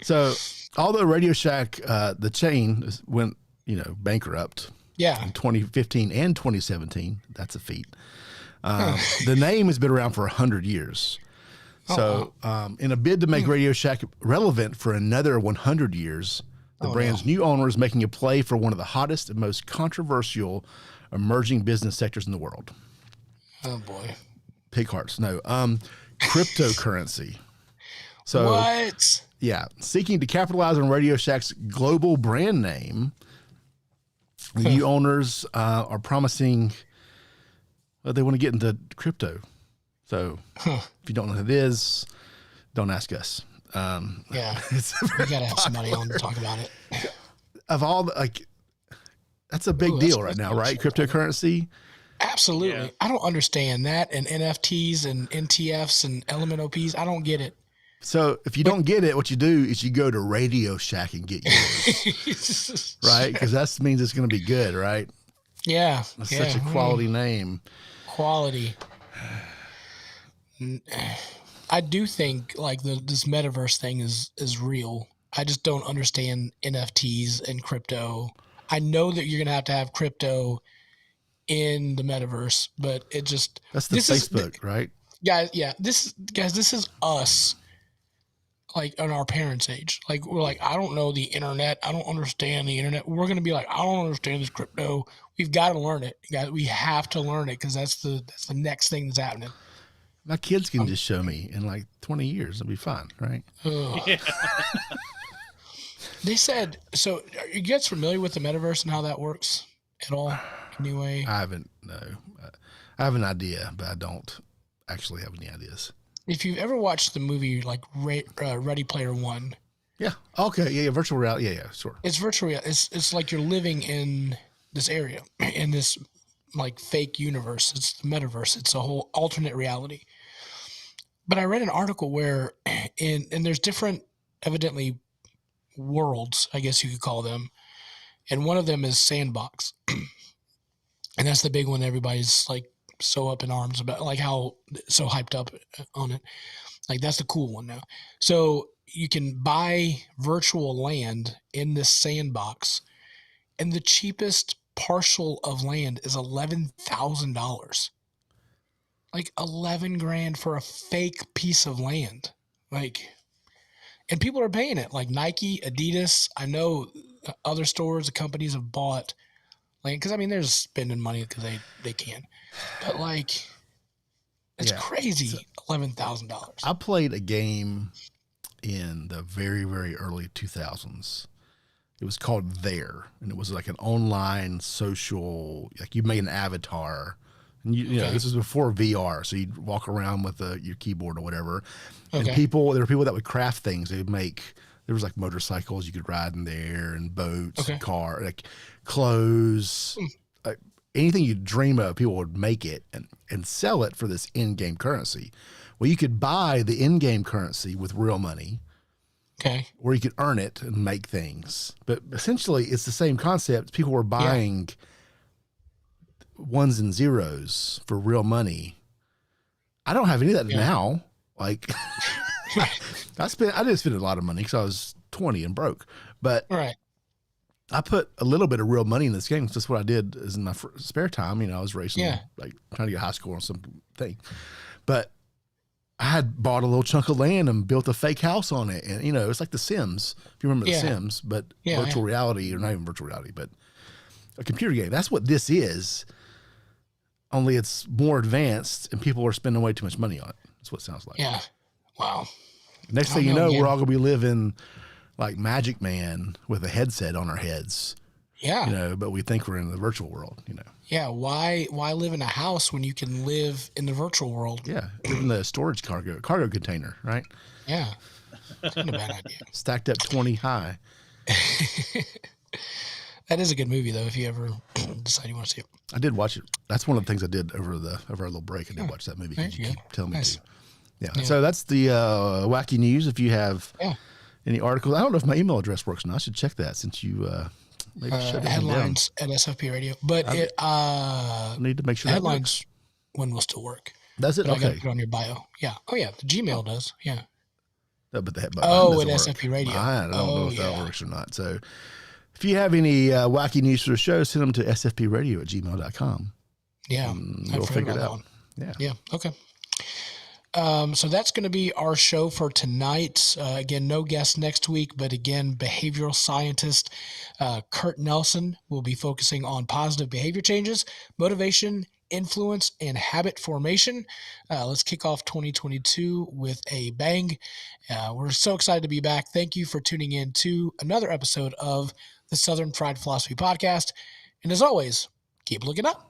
So, although Radio Shack, the chain went, bankrupt. Yeah. In 2015 and 2017, that's a feat. The name has been around for 100 years. So, in a bid to make Radio Shack relevant for another 100 years, the brand's new owner is making a play for one of the hottest and most controversial emerging business sectors in the world. Oh boy. Pig hearts. No. Cryptocurrency. So, what? Yeah. Seeking to capitalize on Radio Shack's global brand name, the new owners are promising they want to get into crypto. So if you don't know what it is, don't ask us. Yeah, we gotta have somebody on to talk about it. Of all that's a big deal right now, right? Cryptocurrency. Absolutely. Yeah. I don't understand that, and NFTs and NTFs and element OPs. I don't get it. So if you don't get it, what you do is you go to Radio Shack and get yours, right? Because that means it's going to be good, right? Yeah, That's such a quality name. Quality. I do think this metaverse thing is real. I just don't understand NFTs and crypto. I know that you're gonna have crypto in the metaverse, but it just that's Facebook, right? Guys, yeah. This is us, on our parents' age. We're I don't know the internet. I don't understand the internet. We're gonna be I don't understand this crypto. We've got to learn it, guys. We have to learn it because that's the next thing that's happening. My kids can just show me in 20 years. It'll be fine, right? Yeah. They said, so are you guys familiar with the metaverse and how that works at all? Anyway, I haven't, no. I have an idea, but I don't actually have any ideas. If you've ever watched the movie Ready Player One. Yeah. Okay. Yeah. Virtual reality. Yeah. Sure. It's virtual reality. It's like you're living in this area, in this fake universe. It's the metaverse. It's a whole alternate reality. But I read an article where and there's different evidently worlds, I guess you could call them. And one of them is Sandbox. And that's the big one everybody's so up in arms about, how so hyped up on it. That's the cool one now. So you can buy virtual land in this sandbox, and the cheapest parcel of land is $11,000. $11,000 for a fake piece of land. And people are paying it. Nike, Adidas. I know other stores, companies have bought land because they're just spending money because they can. But it's crazy. $11,000. I played a game in the very, very early 2000s It was called There, and it was like an online social, like you made an avatar. And you know, this was before VR, so you'd walk around with your keyboard or whatever. And there were people that would craft things. They'd make, there was like motorcycles you could ride in there, and boats, and cars, like clothes, anything you dream of. People would make it and sell it for this in-game currency. Well, you could buy the in-game currency with real money. Or you could earn it and make things. But essentially, it's the same concept. People were buying ones and zeros for real money. I don't have any of that now. Like, I didn't spend a lot of money because I was 20 and broke. But I put a little bit of real money in this game. That's what I did is in my spare time. You know, I was racing, like trying to get high score on something. But I had bought a little chunk of land and built a fake house on it. And, you know, it's like The Sims, if you remember The Sims, but virtual reality, or not even virtual reality, but a computer game. That's what this is, only it's more advanced and people are spending way too much money on it. That's what it sounds like. Yeah. Wow. Next thing you know, we're all going to be living like Magic Man with a headset on our heads. Yeah. You know, but we think we're in the virtual world, you know. Yeah. Why live in a house when you can live in the virtual world? Yeah. Live in the storage cargo container, right? Yeah. It's not a bad idea. Stacked up 20 high. That is a good movie, though, if you ever decide you want to see it. I did watch it. That's one of the things I did over our little break. I did watch that movie because you keep telling me to. Yeah. So that's the wacky news. If you have any articles, I don't know if my email address works now. I should check that since you maybe shut it down. Headlines at SFP Radio. But I need to make sure headlines one will still work. Does it? But Okay. I got to put it on your bio. Yeah. Oh, yeah. The Gmail does. Yeah. No, but at SFP Radio. I don't know if that works or not. So if you have any wacky news for the show, send them to sfpradio@gmail.com. Yeah. We'll figure it out. One. Yeah. Yeah. Okay. So that's going to be our show for tonight. Again, no guest next week, but again, behavioral scientist Kurt Nelson will be focusing on positive behavior changes, motivation, influence, and habit formation. Let's kick off 2022 with a bang. We're so excited to be back. Thank you for tuning in to another episode of the Southern Fried Philosophy Podcast. And as always, keep looking up.